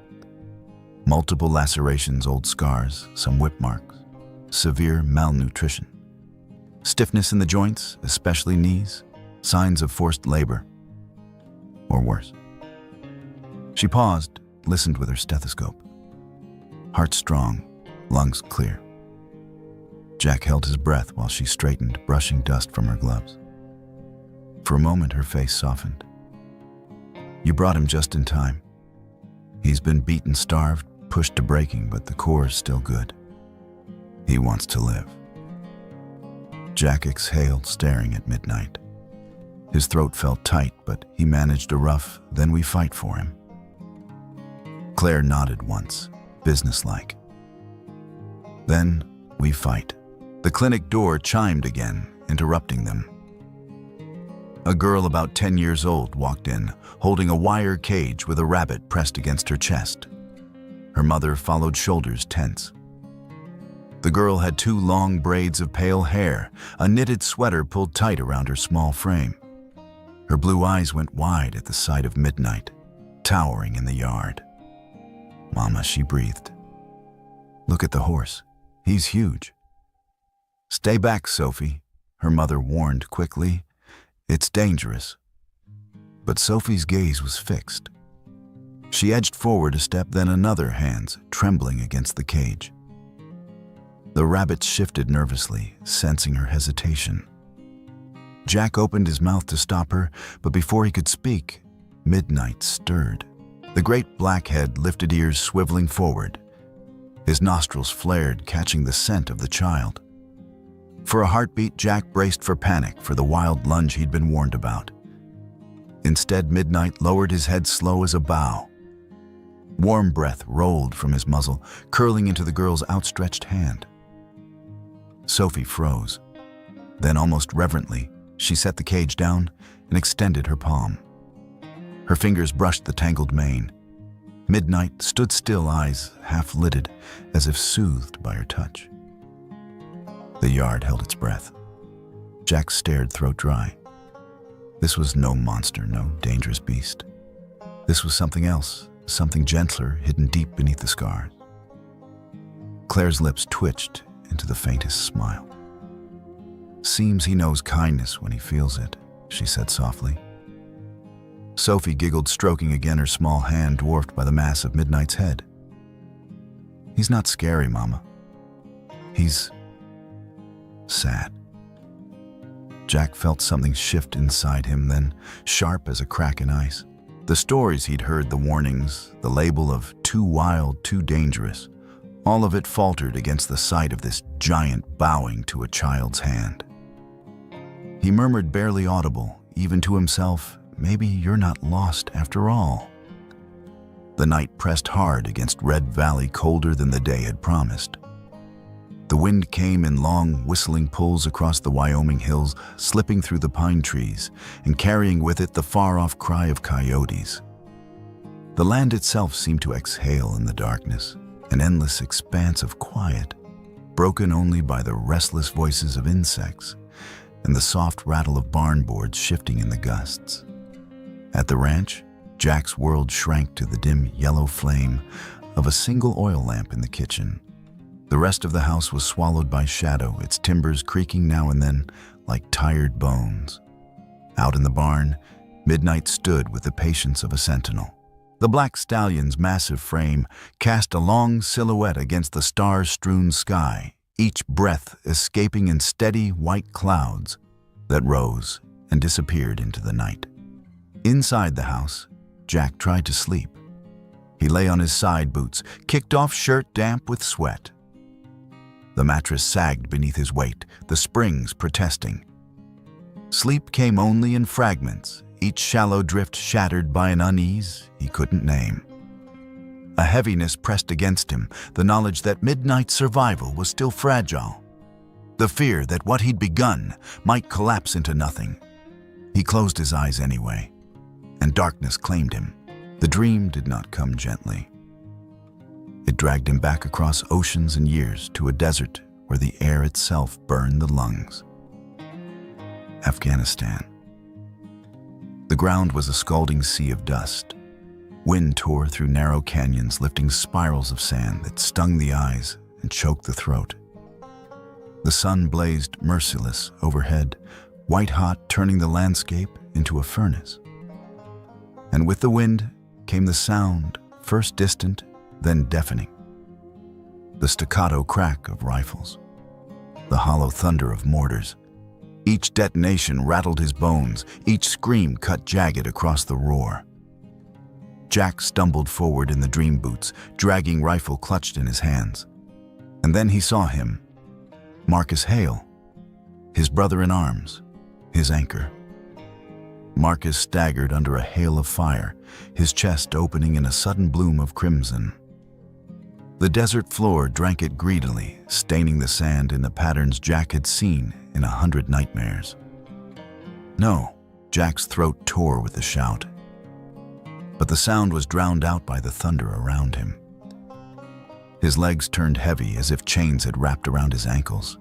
Multiple lacerations, old scars, some whip marks, severe malnutrition. Stiffness in the joints, especially knees, signs of forced labor. Or worse. She paused, listened with her stethoscope. Heart strong, lungs clear. Jack held his breath while she straightened, brushing dust from her gloves. For a moment, her face softened. "You brought him just in time. He's been beaten, starved, pushed to breaking, but the core is still good. He wants to live." Jack exhaled, staring at Midnight. His throat felt tight, but he managed a rough, "Then we fight" for him. Claire nodded once, businesslike. "Then we fight." The clinic door chimed again, interrupting them. A girl about 10 years old walked in, holding a wire cage with a rabbit pressed against her chest. Her mother followed, shoulders tense. The girl had 2 long braids of pale hair, a knitted sweater pulled tight around her small frame. Her blue eyes went wide at the sight of Midnight, towering in the yard. "Mama," she breathed. "Look at the horse. He's huge." "Stay back, Sophie," her mother warned quickly. "It's dangerous." But Sophie's gaze was fixed. She edged forward a step, then another, hands trembling against the cage. The rabbit shifted nervously, sensing her hesitation. Jack opened his mouth to stop her, but before he could speak, Midnight stirred. The great black head lifted, ears swiveling forward. His nostrils flared, catching the scent of the child. For a heartbeat, Jack braced for panic, for the wild lunge he'd been warned about. Instead, Midnight lowered his head slow as a bow. Warm breath rolled from his muzzle, curling into the girl's outstretched hand. Sophie froze. Then, almost reverently, she set the cage down and extended her palm. Her fingers brushed the tangled mane. Midnight stood still, eyes half-lidded, as if soothed by her touch. The yard held its breath. Jack stared, throat dry. This was no monster, no dangerous beast. This was something else, something gentler, hidden deep beneath the scars. Claire's lips twitched into the faintest smile. "Seems he knows kindness when he feels it," she said softly. Sophie giggled, stroking again her small hand dwarfed by the mass of Midnight's head. "He's not scary, Mama. He's sad." Jack felt something shift inside him, then sharp as a crack in ice. The stories he'd heard, the warnings, the label of too wild, too dangerous, all of it faltered against the sight of this giant bowing to a child's hand. He murmured, barely audible, even to himself, "Maybe you're not lost after all." The night pressed hard against Red Valley, colder than the day had promised. The wind came in long, whistling pulls across the Wyoming hills, slipping through the pine trees and carrying with it the far-off cry of coyotes. The land itself seemed to exhale in the darkness, an endless expanse of quiet, broken only by the restless voices of insects and the soft rattle of barn boards shifting in the gusts. At the ranch, Jack's world shrank to the dim yellow flame of a single oil lamp in the kitchen. The rest of the house was swallowed by shadow, its timbers creaking now and then like tired bones. Out in the barn, Midnight stood with the patience of a sentinel. The black stallion's massive frame cast a long silhouette against the star-strewn sky, each breath escaping in steady white clouds that rose and disappeared into the night. Inside the house, Jack tried to sleep. He lay on his side boots, kicked off shirt damp with sweat. The mattress sagged beneath his weight, the springs protesting. Sleep came only in fragments, each shallow drift shattered by an unease he couldn't name. A heaviness pressed against him, the knowledge that Midnight's survival was still fragile. The fear that what he'd begun might collapse into nothing. He closed his eyes anyway, and darkness claimed him. The dream did not come gently. It dragged him back across oceans and years to a desert where the air itself burned the lungs. Afghanistan. The ground was a scalding sea of dust. Wind tore through narrow canyons, lifting spirals of sand that stung the eyes and choked the throat. The sun blazed merciless overhead, white-hot, turning the landscape into a furnace. And with the wind came the sound, first distant, then deafening. The staccato crack of rifles, the hollow thunder of mortars. Each detonation rattled his bones, each scream cut jagged across the roar. Jack stumbled forward in the dream boots, dragging rifle clutched in his hands. And then he saw him, Marcus Hale, his brother in arms, his anchor. Marcus staggered under a hail of fire, his chest opening in a sudden bloom of crimson. The desert floor drank it greedily, staining the sand in the patterns Jack had seen in 100 nightmares. No, Jack's throat tore with the shout. But the sound was drowned out by the thunder around him. His legs turned heavy as if chains had wrapped around his ankles.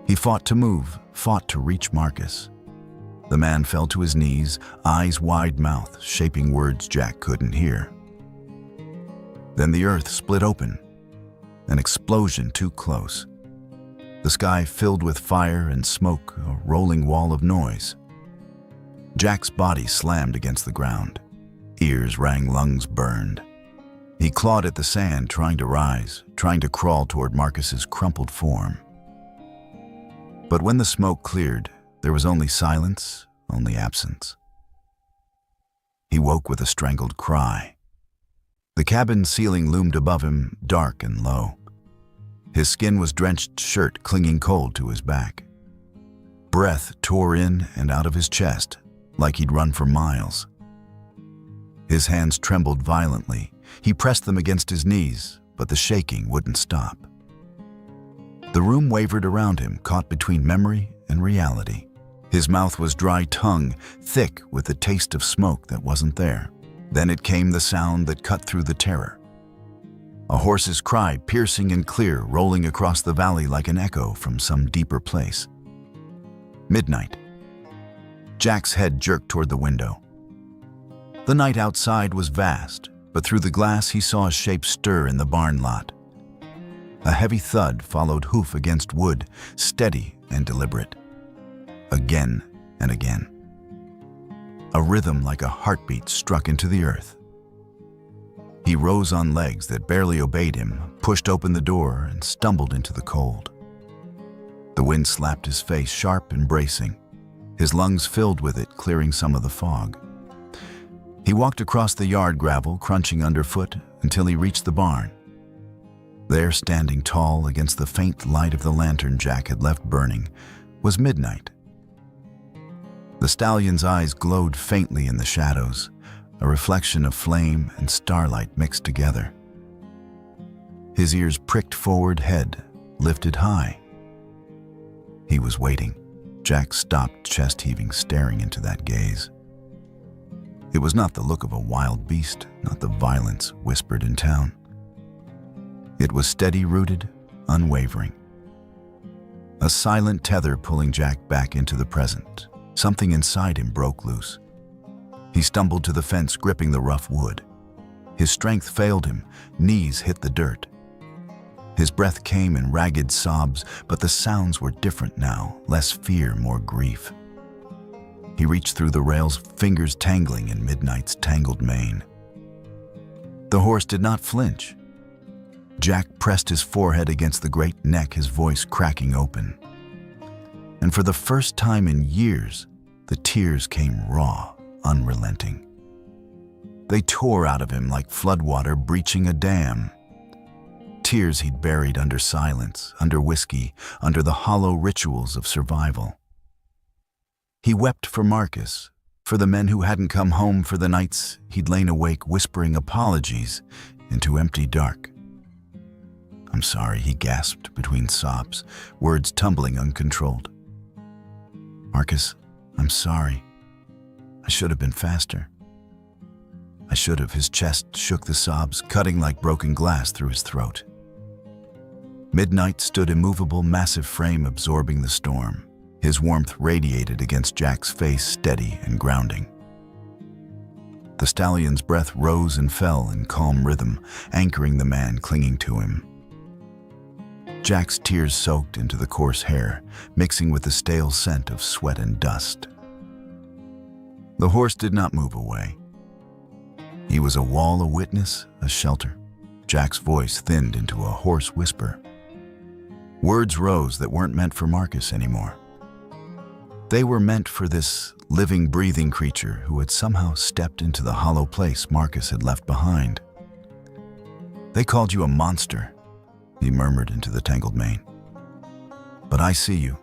He fought to move, fought to reach Marcus. The man fell to his knees, eyes wide-mouthed, shaping words Jack couldn't hear. Then the earth split open, an explosion too close. The sky filled with fire and smoke, a rolling wall of noise. Jack's body slammed against the ground. Ears rang, lungs burned. He clawed at the sand, trying to rise, trying to crawl toward Marcus's crumpled form. But when the smoke cleared, there was only silence, only absence. He woke with a strangled cry. The cabin ceiling loomed above him, dark and low. His skin-was-drenched shirt clinging cold to his back. Breath tore in and out of his chest, like he'd run for miles. His hands trembled violently. He pressed them against his knees, but the shaking wouldn't stop. The room wavered around him, caught between memory and reality. His mouth was dry tongue, thick with the taste of smoke that wasn't there. Then it came the sound that cut through the terror. A horse's cry, piercing and clear, rolling across the valley like an echo from some deeper place. Midnight. Jack's head jerked toward the window. The night outside was vast, but through the glass he saw a shape stir in the barn lot. A heavy thud followed hoof against wood, steady and deliberate. Again and again. A rhythm like a heartbeat struck into the earth. He rose on legs that barely obeyed him, pushed open the door, and stumbled into the cold. The wind slapped his face, sharp and bracing, his lungs filled with it, clearing some of the fog. He walked across the yard gravel, crunching underfoot, until he reached the barn. There, standing tall against the faint light of the lantern Jack had left burning, was Midnight. The stallion's eyes glowed faintly in the shadows, a reflection of flame and starlight mixed together. His ears pricked forward, head lifted high. He was waiting. Jack stopped, chest heaving, staring into that gaze. It was not the look of a wild beast, not the violence whispered in town. It was steady-rooted, unwavering. A silent tether pulling Jack back into the present. Something inside him broke loose. He stumbled to the fence, gripping the rough wood. His strength failed him, knees hit the dirt. His breath came in ragged sobs, but the sounds were different now, less fear, more grief. He reached through the rails, fingers tangling in Midnight's tangled mane. The horse did not flinch. Jack pressed his forehead against the great neck, his voice cracking open. And for the first time in years, the tears came raw, unrelenting. They tore out of him like floodwater breaching a dam. Tears he'd buried under silence, under whiskey, under the hollow rituals of survival. He wept for Marcus, for the men who hadn't come home, for the nights he'd lain awake whispering apologies into empty dark. "I'm sorry," he gasped between sobs, words tumbling uncontrolled. "Marcus, I'm sorry. I should have been faster. I should have." His chest shook, the sobs cutting like broken glass through his throat. Midnight stood immovable, massive frame absorbing the storm. His warmth radiated against Jack's face, steady and grounding. The stallion's breath rose and fell in calm rhythm, anchoring the man clinging to him. Jack's tears soaked into the coarse hair, mixing with the stale scent of sweat and dust. The horse did not move away. He was a wall, a witness, a shelter. Jack's voice thinned into a hoarse whisper. Words rose that weren't meant for Marcus anymore. They were meant for this living, breathing creature who had somehow stepped into the hollow place Marcus had left behind. "They called you a monster," he murmured into the tangled mane. "But I see you.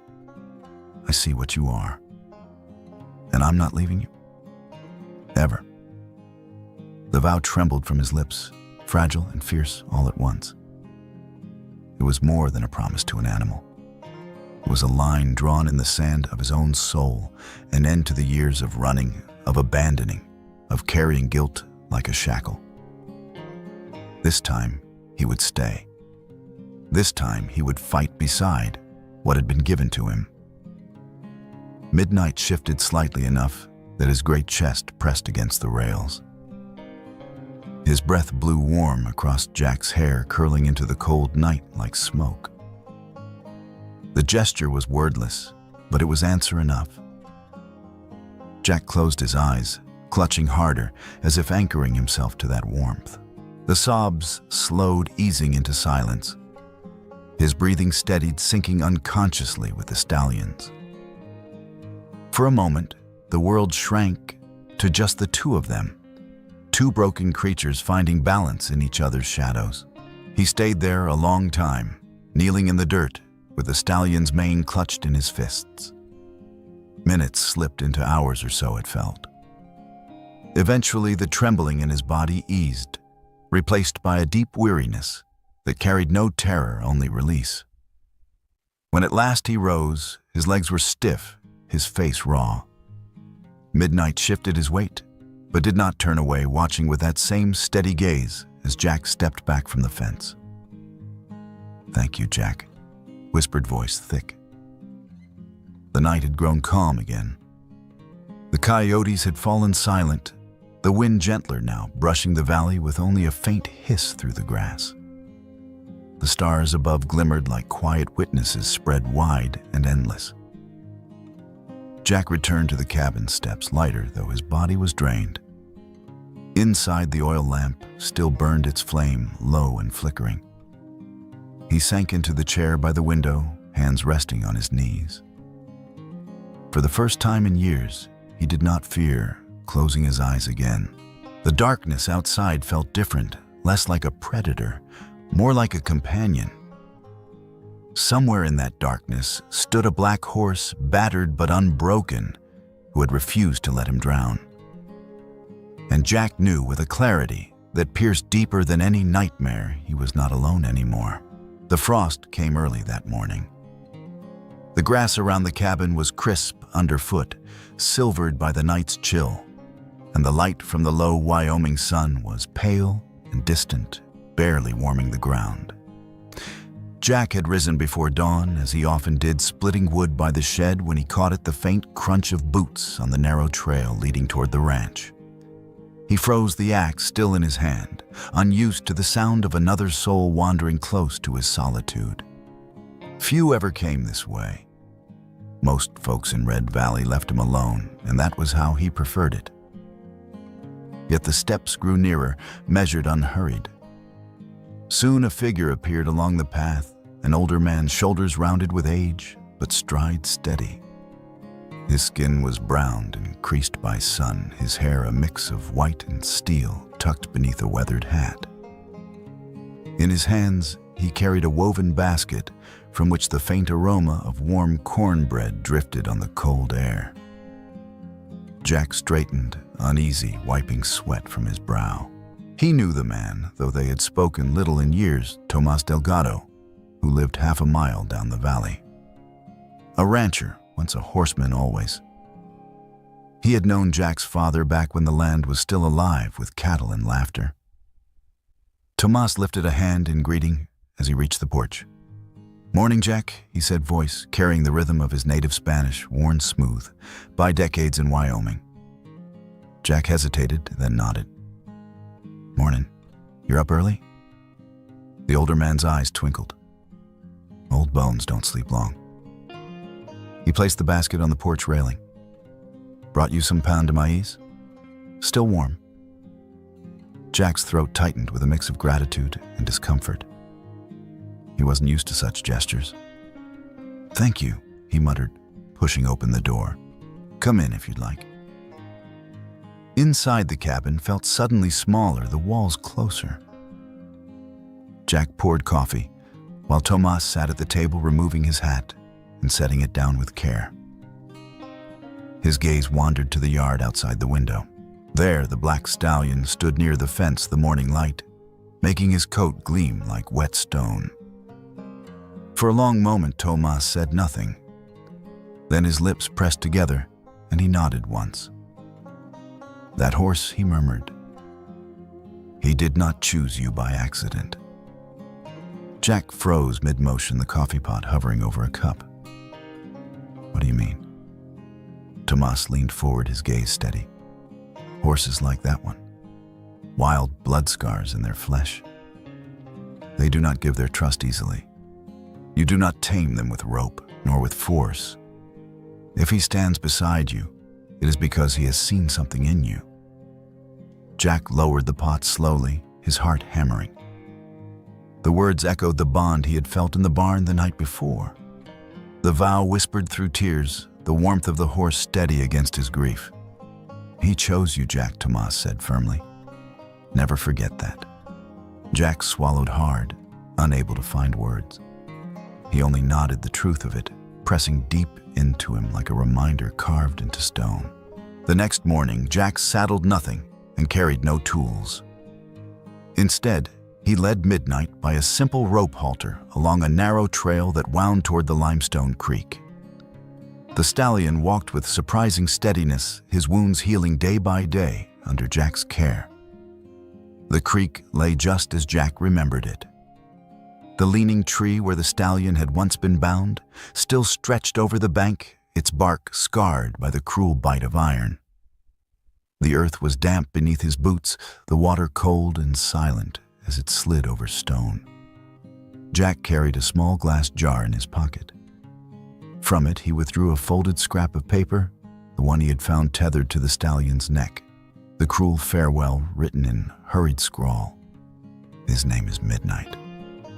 I see what you are. And I'm not leaving you. Ever." The vow trembled from his lips, fragile and fierce all at once. It was more than a promise to an animal. It was a line drawn in the sand of his own soul, an end to the years of running, of abandoning, of carrying guilt like a shackle. This time, he would stay. This time, he would fight beside what had been given to him. Midnight shifted slightly enough that his great chest pressed against the rails. His breath blew warm across Jack's hair, curling into the cold night like smoke. The gesture was wordless, but it was answer enough. Jack closed his eyes, clutching harder, as if anchoring himself to that warmth. The sobs slowed, easing into silence. His breathing steadied, sinking unconsciously with the stallion's. For a moment, the world shrank to just the two of them. Two broken creatures finding balance in each other's shadows. He stayed there a long time, kneeling in the dirt, with the stallion's mane clutched in his fists. Minutes slipped into hours or so, it felt. Eventually, the trembling in his body eased, replaced by a deep weariness that carried no terror, only release. When at last he rose, his legs were stiff, his face raw. Midnight shifted his weight, but did not turn away, watching with that same steady gaze as Jack stepped back from the fence. "Thank you, Jack," whispered voice thick. The night had grown calm again. The coyotes had fallen silent, the wind gentler now, brushing the valley with only a faint hiss through the grass. The stars above glimmered like quiet witnesses spread wide and endless. Jack returned to the cabin steps, lighter though his body was drained. Inside, the oil lamp still burned its flame, low and flickering. He sank into the chair by the window, hands resting on his knees. For the first time in years, he did not fear closing his eyes again. The darkness outside felt different, less like a predator, more like a companion. Somewhere in that darkness stood a black horse, battered but unbroken, who had refused to let him drown. And Jack knew with a clarity that pierced deeper than any nightmare he was not alone anymore. The frost came early that morning. The grass around the cabin was crisp underfoot, silvered by the night's chill, and the light from the low Wyoming sun was pale and distant, barely warming the ground. Jack had risen before dawn, as he often did, splitting wood by the shed when he caught at the faint crunch of boots on the narrow trail leading toward the ranch. He froze the axe still in his hand, unused to the sound of another soul wandering close to his solitude. Few ever came this way. Most folks in Red Valley left him alone, and that was how he preferred it. Yet the steps grew nearer, measured unhurried. Soon a figure appeared along the path, an older man, shoulders rounded with age, but stride steady. His skin was browned and creased by sun, his hair a mix of white and steel tucked beneath a weathered hat. In his hands, he carried a woven basket from which the faint aroma of warm cornbread drifted on the cold air. Jack straightened, uneasy, wiping sweat from his brow. He knew the man, though they had spoken little in years, Tomas Delgado, who lived half a mile down the valley. A rancher, once a horseman always. He had known Jack's father back when the land was still alive with cattle and laughter. Tomas lifted a hand in greeting as he reached the porch. "Morning, Jack," he said, voice carrying the rhythm of his native Spanish, worn smooth by decades in Wyoming. Jack hesitated, then nodded. "Morning. You're up early?" The older man's eyes twinkled. Old bones don't sleep long. He placed the basket on the porch railing. "Brought you some pan de maíz? Still warm." Jack's throat tightened with a mix of gratitude and discomfort. He wasn't used to such gestures. "Thank you," he muttered, pushing open the door. "Come in if you'd like." Inside the cabin felt suddenly smaller, the walls closer. Jack poured coffee, while Tomas sat at the table removing his hat and setting it down with care. His gaze wandered to the yard outside the window. There, the black stallion stood near the fence, the morning light, making his coat gleam like wet stone. For a long moment, Tomas said nothing. Then his lips pressed together, and he nodded once. "That horse," he murmured. "He did not choose you by accident." Jack froze mid-motion, the coffee pot hovering over a cup. "What do you mean?" Tomas leaned forward, his gaze steady. "Horses like that one. Wild blood scars in their flesh. They do not give their trust easily. You do not tame them with rope, nor with force. If he stands beside you, it is because he has seen something in you." Jack lowered the pot slowly, his heart hammering. The words echoed the bond he had felt in the barn the night before. The vow whispered through tears, the warmth of the horse steady against his grief. "He chose you, Jack," Tomas said firmly. "Never forget that." Jack swallowed hard, unable to find words. He only nodded the truth of it, pressing deep into him like a reminder carved into stone. The next morning, Jack saddled nothing and carried no tools. Instead, he led Midnight by a simple rope halter along a narrow trail that wound toward the Limestone Creek. The stallion walked with surprising steadiness, his wounds healing day by day under Jack's care. The creek lay just as Jack remembered it. The leaning tree where the stallion had once been bound still stretched over the bank, its bark scarred by the cruel bite of iron. The earth was damp beneath his boots, the water cold and silent as it slid over stone. Jack carried a small glass jar in his pocket. From it, he withdrew a folded scrap of paper, the one he had found tethered to the stallion's neck, the cruel farewell written in hurried scrawl. "His name is Midnight.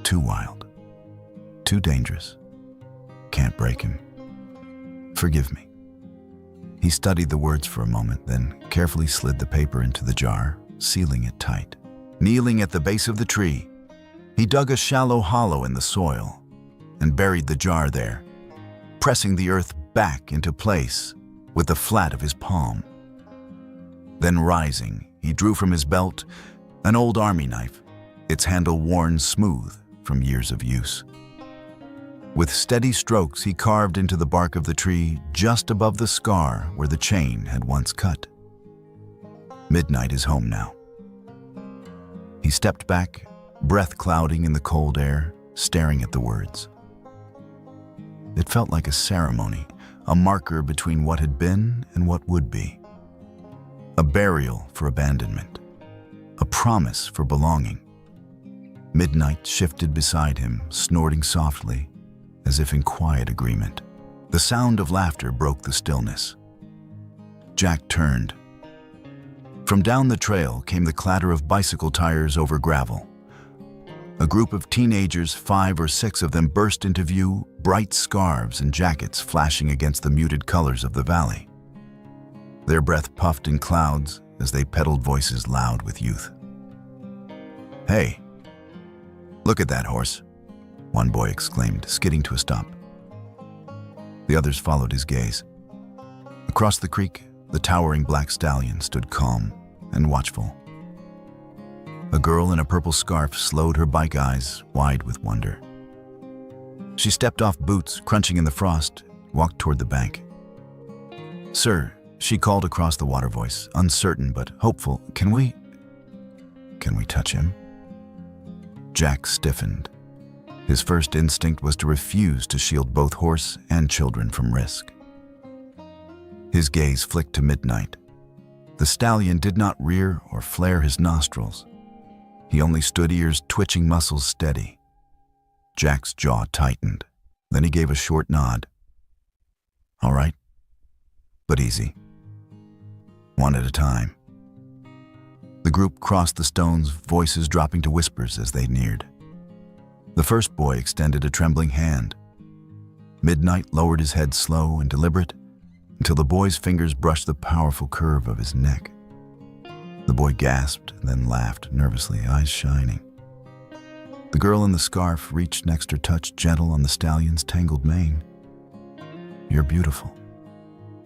Too wild, too dangerous, can't break him. Forgive me." He studied the words for a moment, then carefully slid the paper into the jar, sealing it tight. Kneeling at the base of the tree, he dug a shallow hollow in the soil and buried the jar there, pressing the earth back into place with the flat of his palm. Then rising, he drew from his belt an old army knife, its handle worn smooth from years of use. With steady strokes, he carved into the bark of the tree just above the scar where the chain had once cut. Midnight is home now. He stepped back, breath clouding in the cold air, staring at the words. It felt like a ceremony, a marker between what had been and what would be. A burial for abandonment, a promise for belonging. Midnight shifted beside him, snorting softly, as if in quiet agreement. The sound of laughter broke the stillness. Jack turned. From down the trail came the clatter of bicycle tires over gravel. A group of teenagers, 5 or 6 of them, burst into view, bright scarves and jackets flashing against the muted colors of the valley. Their breath puffed in clouds as they pedaled, voices loud with youth. "Hey, look at that horse," one boy exclaimed, skidding to a stop. The others followed his gaze. Across the creek, the towering black stallion stood calm and watchful. A girl in a purple scarf slowed, her bike eyes wide with wonder. She stepped off, boots crunching in the frost, walked toward the bank. "Sir," she called across the water voice, uncertain but hopeful, Can we touch him?" Jack stiffened. His first instinct was to refuse to shield both horse and children from risk. His gaze flicked to Midnight. The stallion did not rear or flare his nostrils. He only stood, ears twitching, muscles steady. Jack's jaw tightened. Then he gave a short nod. "All right, but easy. One at a time." The group crossed the stones, voices dropping to whispers as they neared. The first boy extended a trembling hand. Midnight lowered his head, slow and deliberate, until the boy's fingers brushed the powerful curve of his neck. The boy gasped and then laughed nervously, eyes shining. The girl in the scarf reached next her, touched gentle on the stallion's tangled mane. "You're beautiful,"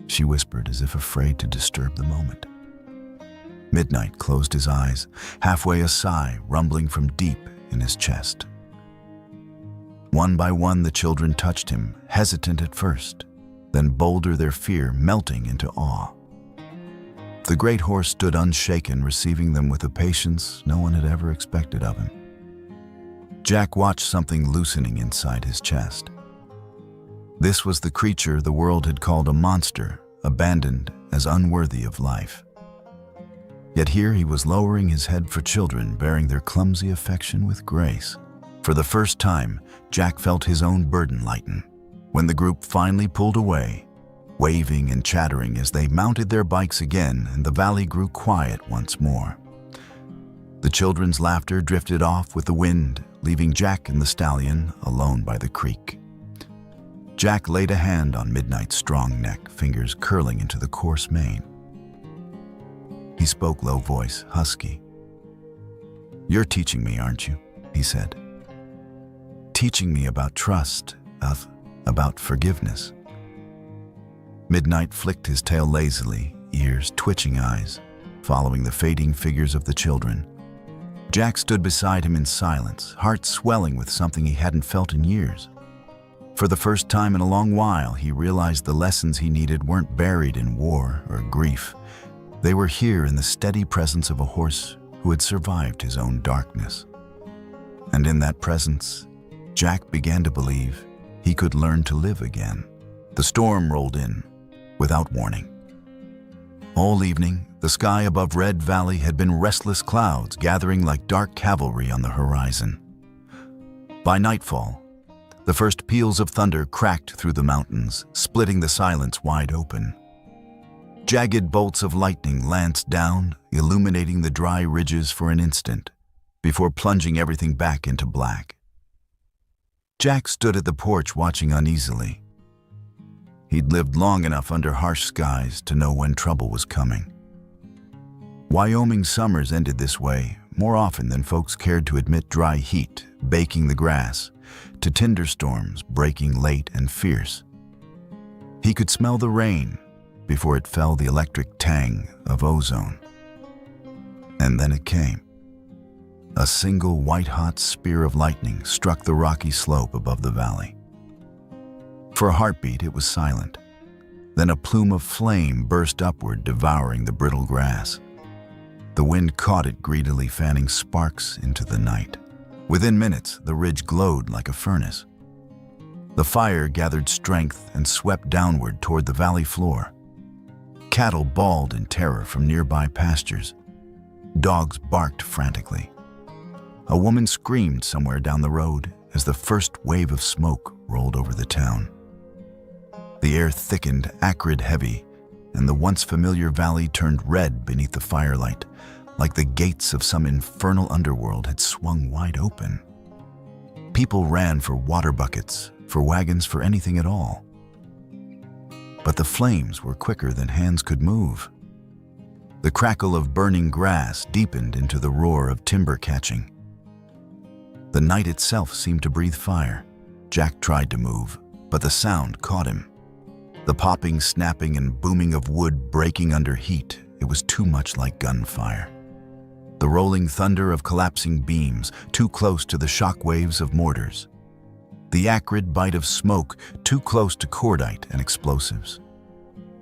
she whispered, as if afraid to disturb the moment. Midnight closed his eyes, halfway a sigh rumbling from deep in his chest. One by one, the children touched him, hesitant at first, then bolder, their fear melting into awe. The great horse stood unshaken, receiving them with a patience no one had ever expected of him. Jack watched something loosening inside his chest. This was the creature the world had called a monster, abandoned as unworthy of life. Yet here he was lowering his head for children, bearing their clumsy affection with grace. For the first time, Jack felt his own burden lighten. When the group finally pulled away, waving and chattering as they mounted their bikes again, and the valley grew quiet once more. The children's laughter drifted off with the wind, leaving Jack and the stallion alone by the creek. Jack laid a hand on Midnight's strong neck, fingers curling into the coarse mane. He spoke, low voice, husky. "You're teaching me, aren't you?" he said. "Teaching me about trust, about forgiveness." Midnight flicked his tail lazily, ears twitching, eyes following the fading figures of the children. Jack stood beside him in silence, heart swelling with something he hadn't felt in years. For the first time in a long while, he realized the lessons he needed weren't buried in war or grief. They were here in the steady presence of a horse who had survived his own darkness. And in that presence, Jack began to believe he could learn to live again. The storm rolled in without warning. All evening, the sky above Red Valley had been restless clouds gathering like dark cavalry on the horizon. By nightfall, the first peals of thunder cracked through the mountains, splitting the silence wide open. Jagged bolts of lightning lanced down, illuminating the dry ridges for an instant, before plunging everything back into black. Jack stood at the porch watching uneasily. He'd lived long enough under harsh skies to know when trouble was coming. Wyoming summers ended this way more often than folks cared to admit. Dry heat baking the grass, to tinder storms breaking late and fierce. He could smell the rain before it fell, the electric tang of ozone. And then it came. A single white-hot spear of lightning struck the rocky slope above the valley. For a heartbeat, it was silent. Then a plume of flame burst upward, devouring the brittle grass. The wind caught it greedily, fanning sparks into the night. Within minutes, the ridge glowed like a furnace. The fire gathered strength and swept downward toward the valley floor. Cattle bawled in terror from nearby pastures. Dogs barked frantically. A woman screamed somewhere down the road as the first wave of smoke rolled over the town. The air thickened, acrid, heavy, and the once familiar valley turned red beneath the firelight, like the gates of some infernal underworld had swung wide open. People ran for water buckets, for wagons, for anything at all. But the flames were quicker than hands could move. The crackle of burning grass deepened into the roar of timber catching. The night itself seemed to breathe fire. Jack tried to move, but the sound caught him. The popping, snapping, and booming of wood breaking under heat, it was too much like gunfire. The rolling thunder of collapsing beams, too close to the shock waves of mortars. The acrid bite of smoke, too close to cordite and explosives.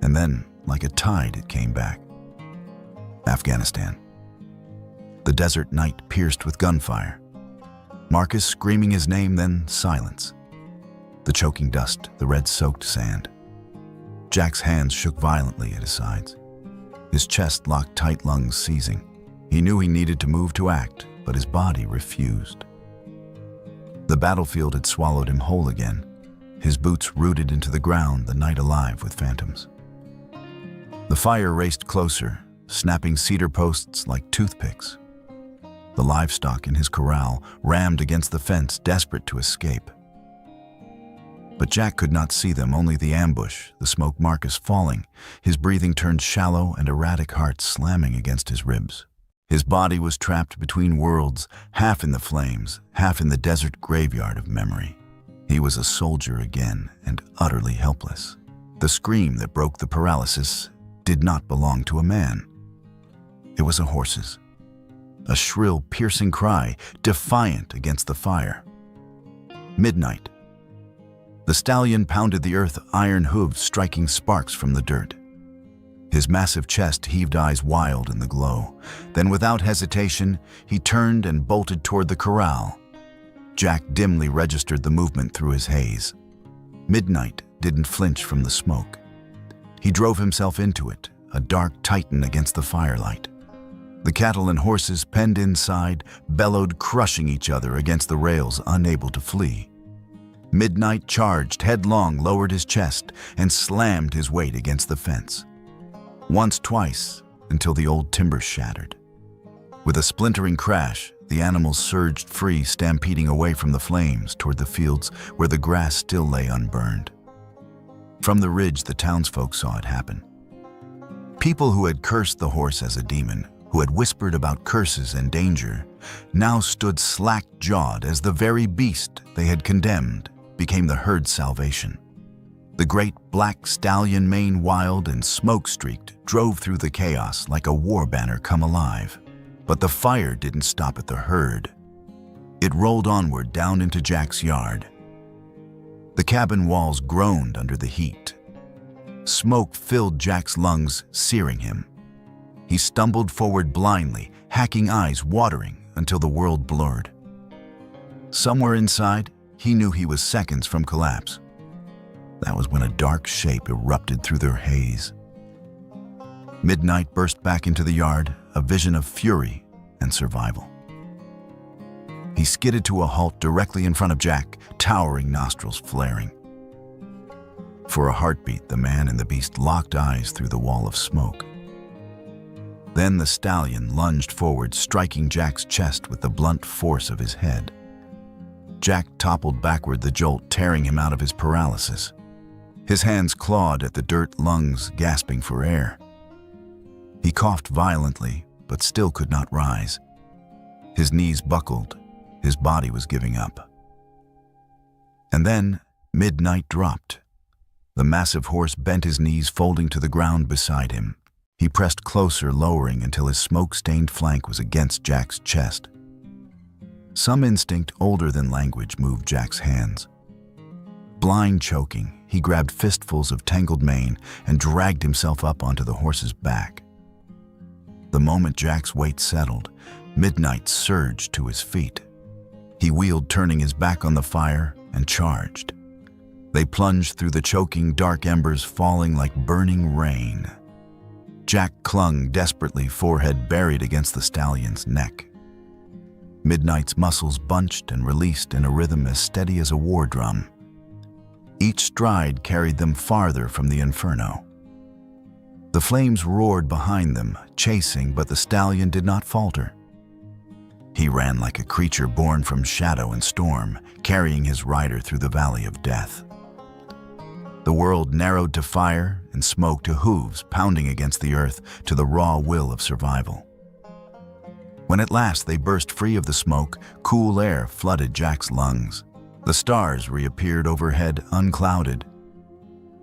And then, like a tide, it came back. Afghanistan. The desert night pierced with gunfire. Marcus screaming his name, then silence. The choking dust, the red-soaked sand. Jack's hands shook violently at his sides. His chest locked tight, lungs seizing. He knew he needed to move to act, but his body refused. The battlefield had swallowed him whole again, his boots rooted into the ground, the night alive with phantoms. The fire raced closer, snapping cedar posts like toothpicks. The livestock in his corral rammed against the fence, desperate to escape. But Jack could not see them, only the ambush, the smoke. Marcus falling, his breathing turned shallow and erratic, heart slamming against his ribs. His body was trapped between worlds, half in the flames, half in the desert graveyard of memory. He was a soldier again, and utterly helpless. The scream that broke the paralysis did not belong to a man. It was a horse's. A shrill, piercing cry, defiant against the fire. Midnight. The stallion pounded the earth, iron hooves striking sparks from the dirt. His massive chest heaved, eyes wild in the glow. Then, without hesitation, he turned and bolted toward the corral. Jack dimly registered the movement through his haze. Midnight didn't flinch from the smoke. He drove himself into it, a dark titan against the firelight. The cattle and horses penned inside bellowed, crushing each other against the rails, unable to flee. Midnight charged headlong, lowered his chest, and slammed his weight against the fence. Once, twice, until the old timber shattered. With a splintering crash, the animals surged free, stampeding away from the flames toward the fields where the grass still lay unburned. From the ridge, the townsfolk saw it happen. People who had cursed the horse as a demon, who had whispered about curses and danger, now stood slack-jawed as the very beast they had condemned became the herd's salvation. The great black stallion, mane wild and smoke-streaked, drove through the chaos like a war banner come alive. But the fire didn't stop at the herd. It rolled onward down into Jack's yard. The cabin walls groaned under the heat. Smoke filled Jack's lungs, searing him. He stumbled forward blindly, hacking eyes watering until the world blurred. Somewhere inside, he knew he was seconds from collapse. That was when a dark shape erupted through their haze. Midnight burst back into the yard, a vision of fury and survival. He skidded to a halt directly in front of Jack, towering nostrils flaring. For a heartbeat, the man and the beast locked eyes through the wall of smoke. Then the stallion lunged forward, striking Jack's chest with the blunt force of his head. Jack toppled backward, the jolt tearing him out of his paralysis. His hands clawed at the dirt, lungs gasping for air. He coughed violently, but still could not rise. His knees buckled. His body was giving up. And then midnight dropped. The massive horse bent his knees, folding to the ground beside him. He pressed closer, lowering until his smoke-stained flank was against Jack's chest. Some instinct older than language moved Jack's hands. Blind choking, he grabbed fistfuls of tangled mane and dragged himself up onto the horse's back. The moment Jack's weight settled, Midnight surged to his feet. He wheeled, turning his back on the fire, and charged. They plunged through the choking dark embers, falling like burning rain. Jack clung desperately, forehead buried against the stallion's neck. Midnight's muscles bunched and released in a rhythm as steady as a war drum. Each stride carried them farther from the inferno. The flames roared behind them, chasing, but the stallion did not falter. He ran like a creature born from shadow and storm, carrying his rider through the valley of death. The world narrowed to fire and smoke, to hooves pounding against the earth, to the raw will of survival. When at last they burst free of the smoke, cool air flooded Jack's lungs. The stars reappeared overhead, unclouded.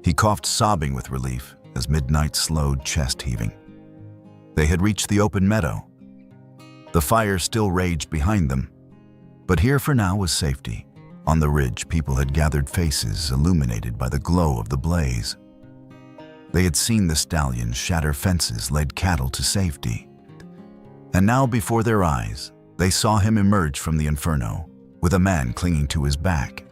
He coughed, sobbing with relief, as Midnight slowed, chest heaving. They had reached the open meadow. The fire still raged behind them, but here for now was safety. On the ridge, people had gathered, faces illuminated by the glow of the blaze. They had seen the stallion shatter fences, led cattle to safety. And now before their eyes, they saw him emerge from the inferno, with a man clinging to his back.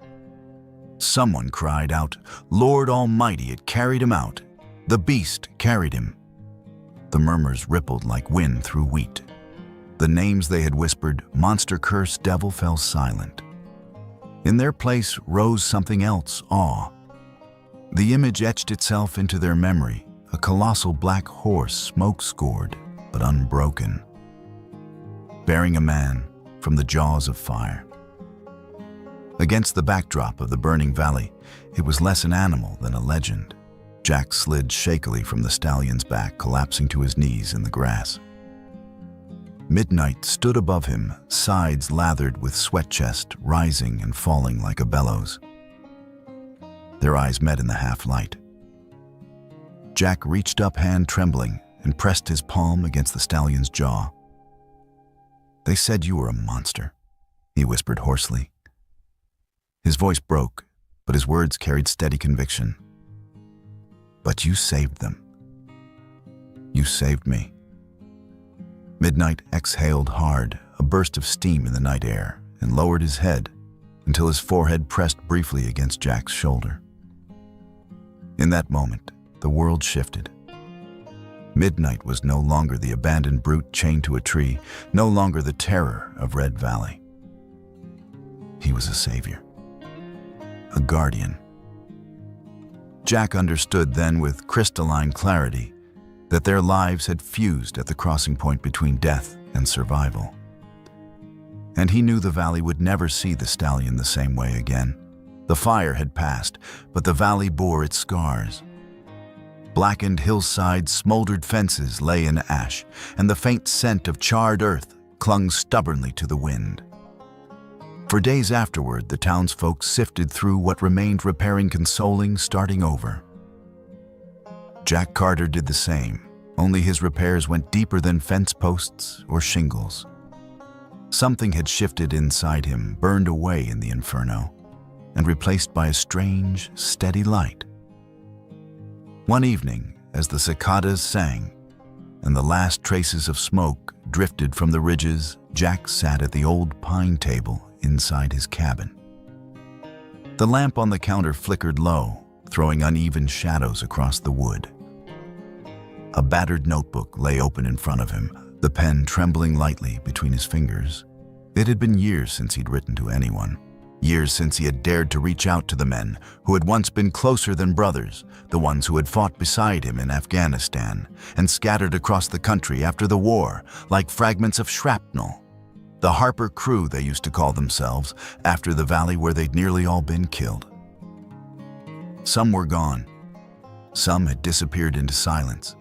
Someone cried out, "Lord Almighty, it carried him out. The beast carried him." The murmurs rippled like wind through wheat. The names they had whispered, monster, curse, devil, fell silent. In their place rose something else, awe. The image etched itself into their memory, a colossal black horse, smoke-scored but unbroken, bearing a man from the jaws of fire. Against the backdrop of the burning valley, it was less an animal than a legend. Jack slid shakily from the stallion's back, collapsing to his knees in the grass. Midnight stood above him, sides lathered with sweat, chest rising and falling like a bellows. Their eyes met in the half-light. Jack reached up, hand trembling, and pressed his palm against the stallion's jaw. "They said you were a monster," he whispered hoarsely. His voice broke, but his words carried steady conviction. "But you saved them. You saved me." Midnight exhaled hard, a burst of steam in the night air, and lowered his head until his forehead pressed briefly against Jack's shoulder. In that moment, the world shifted. Midnight was no longer the abandoned brute chained to a tree, no longer the terror of Red Valley. He was a savior, a guardian. Jack understood then with crystalline clarity that their lives had fused at the crossing point between death and survival. And he knew the valley would never see the stallion the same way again. The fire had passed, but the valley bore its scars. Blackened hillsides, smoldered fences lay in ash, and the faint scent of charred earth clung stubbornly to the wind. For days afterward, the townsfolk sifted through what remained, repairing, consoling, starting over. Jack Carter did the same, only his repairs went deeper than fence posts or shingles. Something had shifted inside him, burned away in the inferno, and replaced by a strange, steady light. One evening, as the cicadas sang and the last traces of smoke drifted from the ridges, Jack sat at the old pine table inside his cabin. The lamp on the counter flickered low, throwing uneven shadows across the wood. A battered notebook lay open in front of him, the pen trembling lightly between his fingers. It had been years since he'd written to anyone, years since he had dared to reach out to the men who had once been closer than brothers, the ones who had fought beside him in Afghanistan and scattered across the country after the war like fragments of shrapnel. The Harper Crew, they used to call themselves, after the valley where they'd nearly all been killed. Some were gone. Some had disappeared into silence.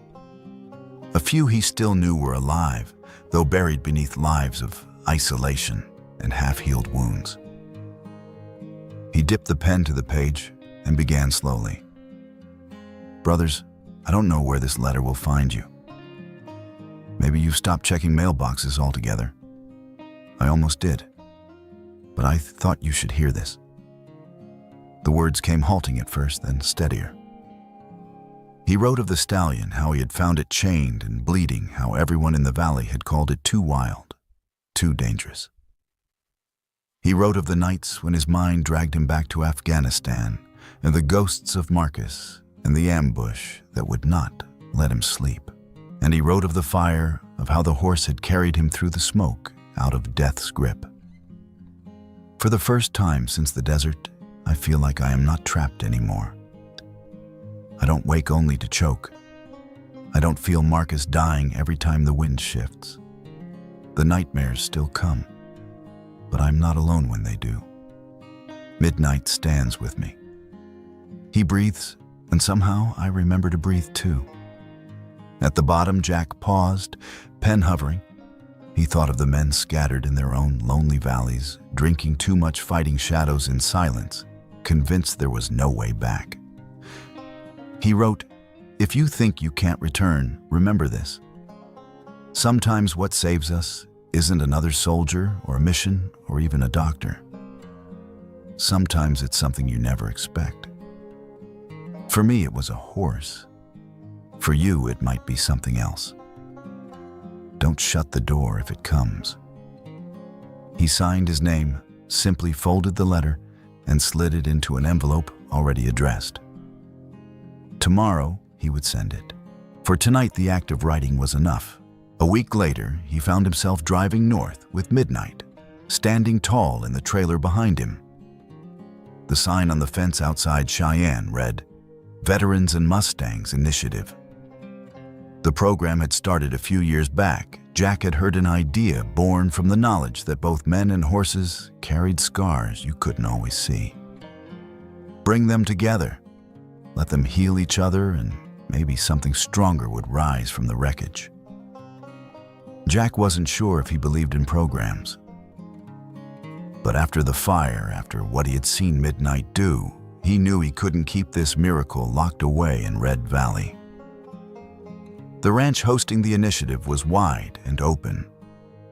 A few he still knew were alive, though buried beneath lives of isolation and half-healed wounds. He dipped the pen to the page and began slowly. Brothers, I don't know where this letter will find you. Maybe you've stopped checking mailboxes altogether. I almost did. But I thought you should hear this. The words came halting at first, then steadier. He wrote of the stallion, how he had found it chained and bleeding, how everyone in the valley had called it too wild, too dangerous. He wrote of the nights when his mind dragged him back to Afghanistan, and the ghosts of Marcus, and the ambush that would not let him sleep. And he wrote of the fire, of how the horse had carried him through the smoke, out of death's grip. For the first time since the desert, I feel like I am not trapped anymore. I don't wake only to choke. I don't feel Marcus dying every time the wind shifts. The nightmares still come, but I'm not alone when they do. Midnight stands with me. He breathes, and somehow I remember to breathe too. At the bottom, Jack paused, pen hovering. He thought of the men scattered in their own lonely valleys, drinking too much, fighting shadows in silence, convinced there was no way back. He wrote, "If you think you can't return, remember this. Sometimes what saves us isn't another soldier or a mission or even a doctor. Sometimes it's something you never expect. For me, it was a horse. For you, it might be something else. Don't shut the door if it comes." He signed his name, simply folded the letter, and slid it into an envelope already addressed. Tomorrow, he would send it. For tonight, the act of writing was enough. A week later, he found himself driving north with Midnight, standing tall in the trailer behind him. The sign on the fence outside Cheyenne read, "Veterans and Mustangs Initiative." The program had started a few years back. Jack had heard an idea born from the knowledge that both men and horses carried scars you couldn't always see. Bring them together, let them heal each other, and maybe something stronger would rise from the wreckage. Jack wasn't sure if he believed in programs. But after the fire, after what he had seen Midnight do, he knew he couldn't keep this miracle locked away in Red Valley. The ranch hosting the initiative was wide and open,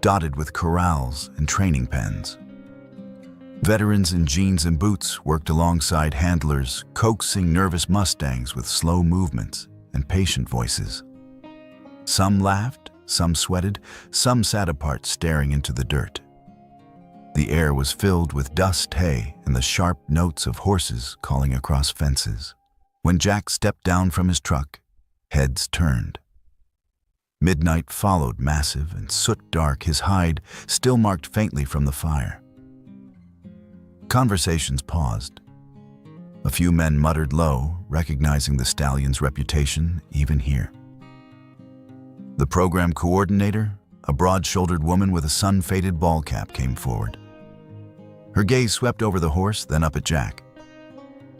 dotted with corrals and training pens. Veterans in jeans and boots worked alongside handlers, coaxing nervous Mustangs with slow movements and patient voices. Some laughed, some sweated, some sat apart staring into the dirt. The air was filled with dust, hay, and the sharp notes of horses calling across fences. When Jack stepped down from his truck, heads turned. Midnight followed, massive and soot-dark, his hide still marked faintly from the fire. Conversations paused. A few men muttered low, recognizing the stallion's reputation even here. The program coordinator, a broad-shouldered woman with a sun-faded ball cap, came forward. Her gaze swept over the horse, then up at Jack.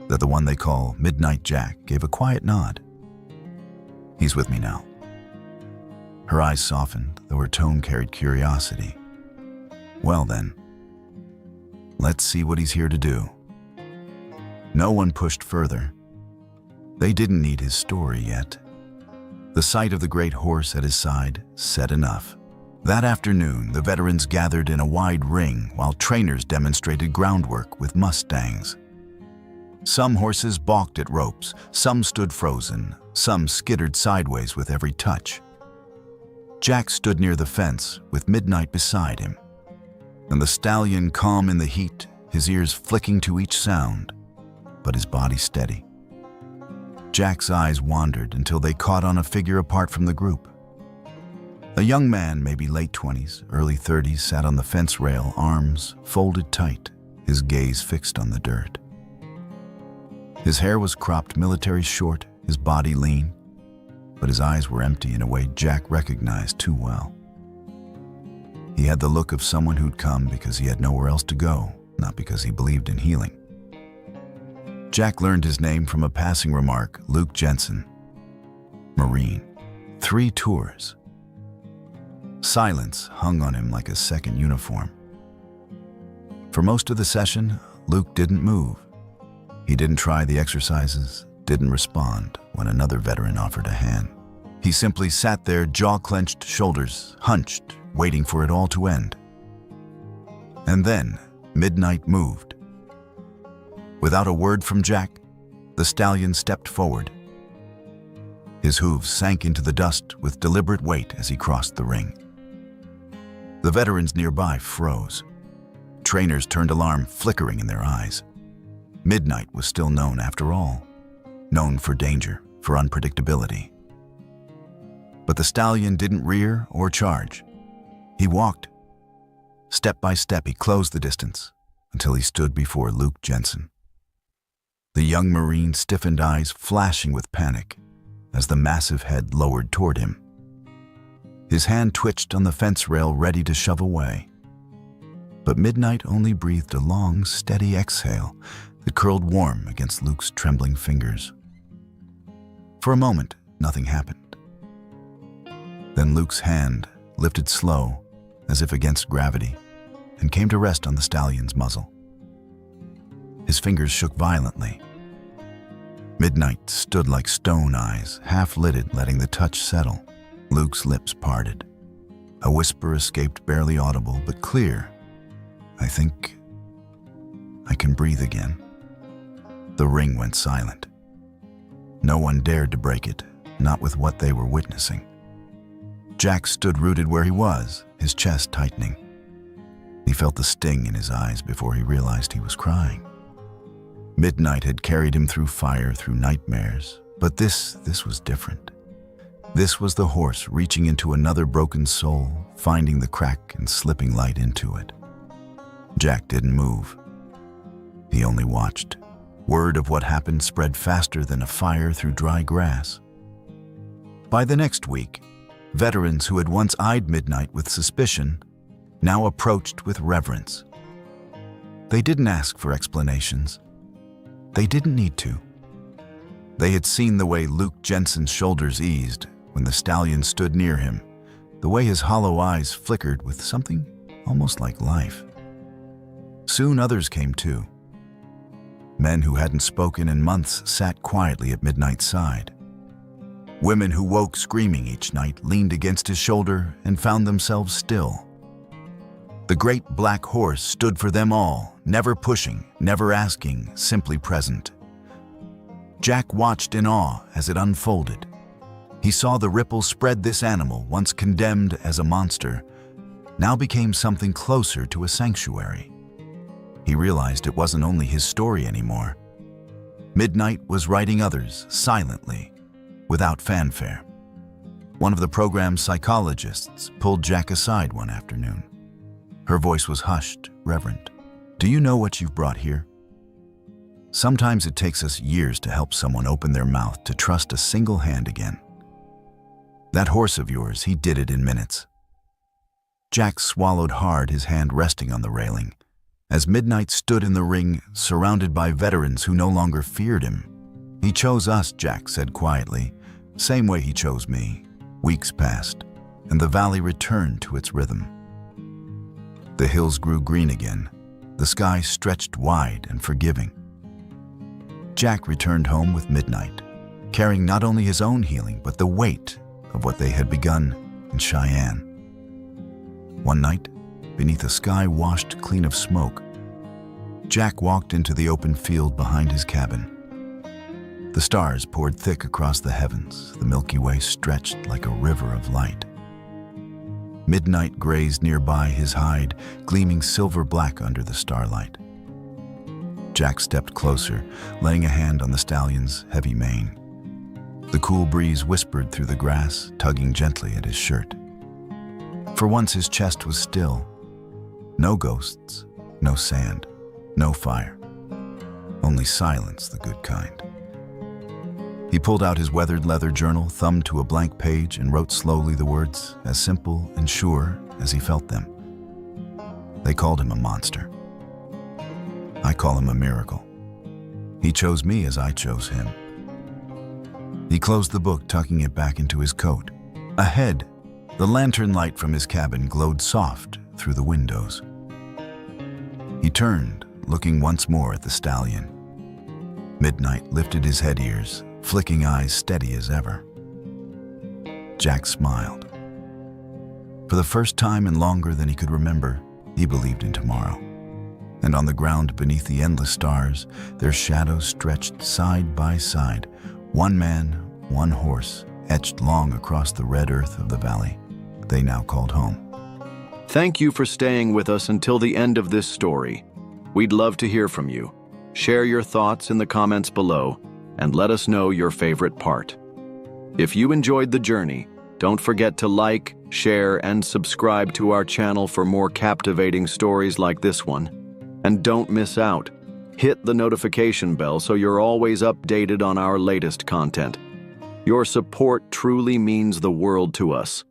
The one they call Midnight Jack gave a quiet nod. "He's with me now." Her eyes softened, though her tone carried curiosity. "Well then, let's see what he's here to do." No one pushed further. They didn't need his story yet. The sight of the great horse at his side said enough. That afternoon, the veterans gathered in a wide ring while trainers demonstrated groundwork with Mustangs. Some horses balked at ropes, some stood frozen, some skittered sideways with every touch. Jack stood near the fence with Midnight beside him, and the stallion calm in the heat, his ears flicking to each sound, but his body steady. Jack's eyes wandered until they caught on a figure apart from the group. A young man, maybe late 20s, early 30s, sat on the fence rail, arms folded tight, his gaze fixed on the dirt. His hair was cropped military short, his body lean, but his eyes were empty in a way Jack recognized too well. He had the look of someone who'd come because he had nowhere else to go, not because he believed in healing. Jack learned his name from a passing remark: Luke Jensen, Marine, 3 tours. Silence hung on him like a second uniform. For most of the session, Luke didn't move. He didn't try the exercises, didn't respond when another veteran offered a hand. He simply sat there, jaw-clenched, shoulders hunched, waiting for it all to end. And then, Midnight moved. Without a word from Jack, the stallion stepped forward. His hooves sank into the dust with deliberate weight as he crossed the ring. The veterans nearby froze. Trainers turned alarm flickering in their eyes. Midnight was still known after all, known for danger, for unpredictability. But the stallion didn't rear or charge. He walked. Step by step, he closed the distance until he stood before Luke Jensen. The young Marine stiffened eyes flashing with panic as the massive head lowered toward him. His hand twitched on the fence rail, ready to shove away. But Midnight only breathed a long, steady exhale that curled warm against Luke's trembling fingers. For a moment, nothing happened. Then Luke's hand lifted slow, as if against gravity, and came to rest on the stallion's muzzle. His fingers shook violently. Midnight stood like stone, eyes half-lidded, letting the touch settle. Luke's lips parted. A whisper escaped, barely audible, but clear. "I think I can breathe again." The ring went silent. No one dared to break it, not with what they were witnessing. Jack stood rooted where he was, his chest tightening. He felt the sting in his eyes before he realized he was crying. Midnight had carried him through fire, through nightmares, but this was different. This was the horse reaching into another broken soul, finding the crack and slipping light into it. Jack didn't move. He only watched. Word of what happened spread faster than a fire through dry grass. By the next week, veterans who had once eyed Midnight with suspicion now approached with reverence. They didn't ask for explanations. They didn't need to. They had seen the way Luke Jensen's shoulders eased when the stallion stood near him, the way his hollow eyes flickered with something almost like life. Soon others came too. Men who hadn't spoken in months sat quietly at Midnight's side. Women who woke screaming each night leaned against his shoulder and found themselves still. The great black horse stood for them all, never pushing, never asking, simply present. Jack watched in awe as it unfolded. He saw the ripples spread. This animal, once condemned as a monster, now became something closer to a sanctuary. He realized it wasn't only his story anymore. Midnight was writing others, silently, without fanfare. One of the program's psychologists pulled Jack aside one afternoon. Her voice was hushed, reverent. "Do you know what you've brought here? Sometimes it takes us years to help someone open their mouth, to trust a single hand again. That horse of yours, he did it in minutes." Jack swallowed hard, his hand resting on the railing, as Midnight stood in the ring, surrounded by veterans who no longer feared him. "He chose us," Jack said quietly, "same way he chose me." Weeks passed, and the valley returned to its rhythm. The hills grew green again. The sky stretched wide and forgiving. Jack returned home with Midnight, carrying not only his own healing, but the weight of what they had begun in Cheyenne. One night, beneath a sky washed clean of smoke, Jack walked into the open field behind his cabin. The stars poured thick across the heavens. The Milky Way stretched like a river of light. Midnight grazed nearby, his hide gleaming silver-black under the starlight. Jack stepped closer, laying a hand on the stallion's heavy mane. The cool breeze whispered through the grass, tugging gently at his shirt. For once his chest was still. No ghosts, no sand, no fire. Only silence, the good kind. He pulled out his weathered leather journal, thumbed to a blank page, and wrote slowly the words, as simple and sure as he felt them. They called him a monster. I call him a miracle. He chose me as I chose him. He closed the book, tucking it back into his coat. Ahead, the lantern light from his cabin glowed soft through the windows. He turned, looking once more at the stallion. Midnight lifted his head ears, flicking eyes steady as ever. Jack smiled. For the first time in longer than he could remember, he believed in tomorrow. And on the ground beneath the endless stars, their shadows stretched side by side, one man, one horse, etched long across the red earth of the valley they now called home. Thank you for staying with us until the end of this story. We'd love to hear from you. Share your thoughts in the comments below and let us know your favorite part. If you enjoyed the journey, don't forget to like, share, and subscribe to our channel for more captivating stories like this one. And don't miss out. Hit the notification bell so you're always updated on our latest content. Your support truly means the world to us.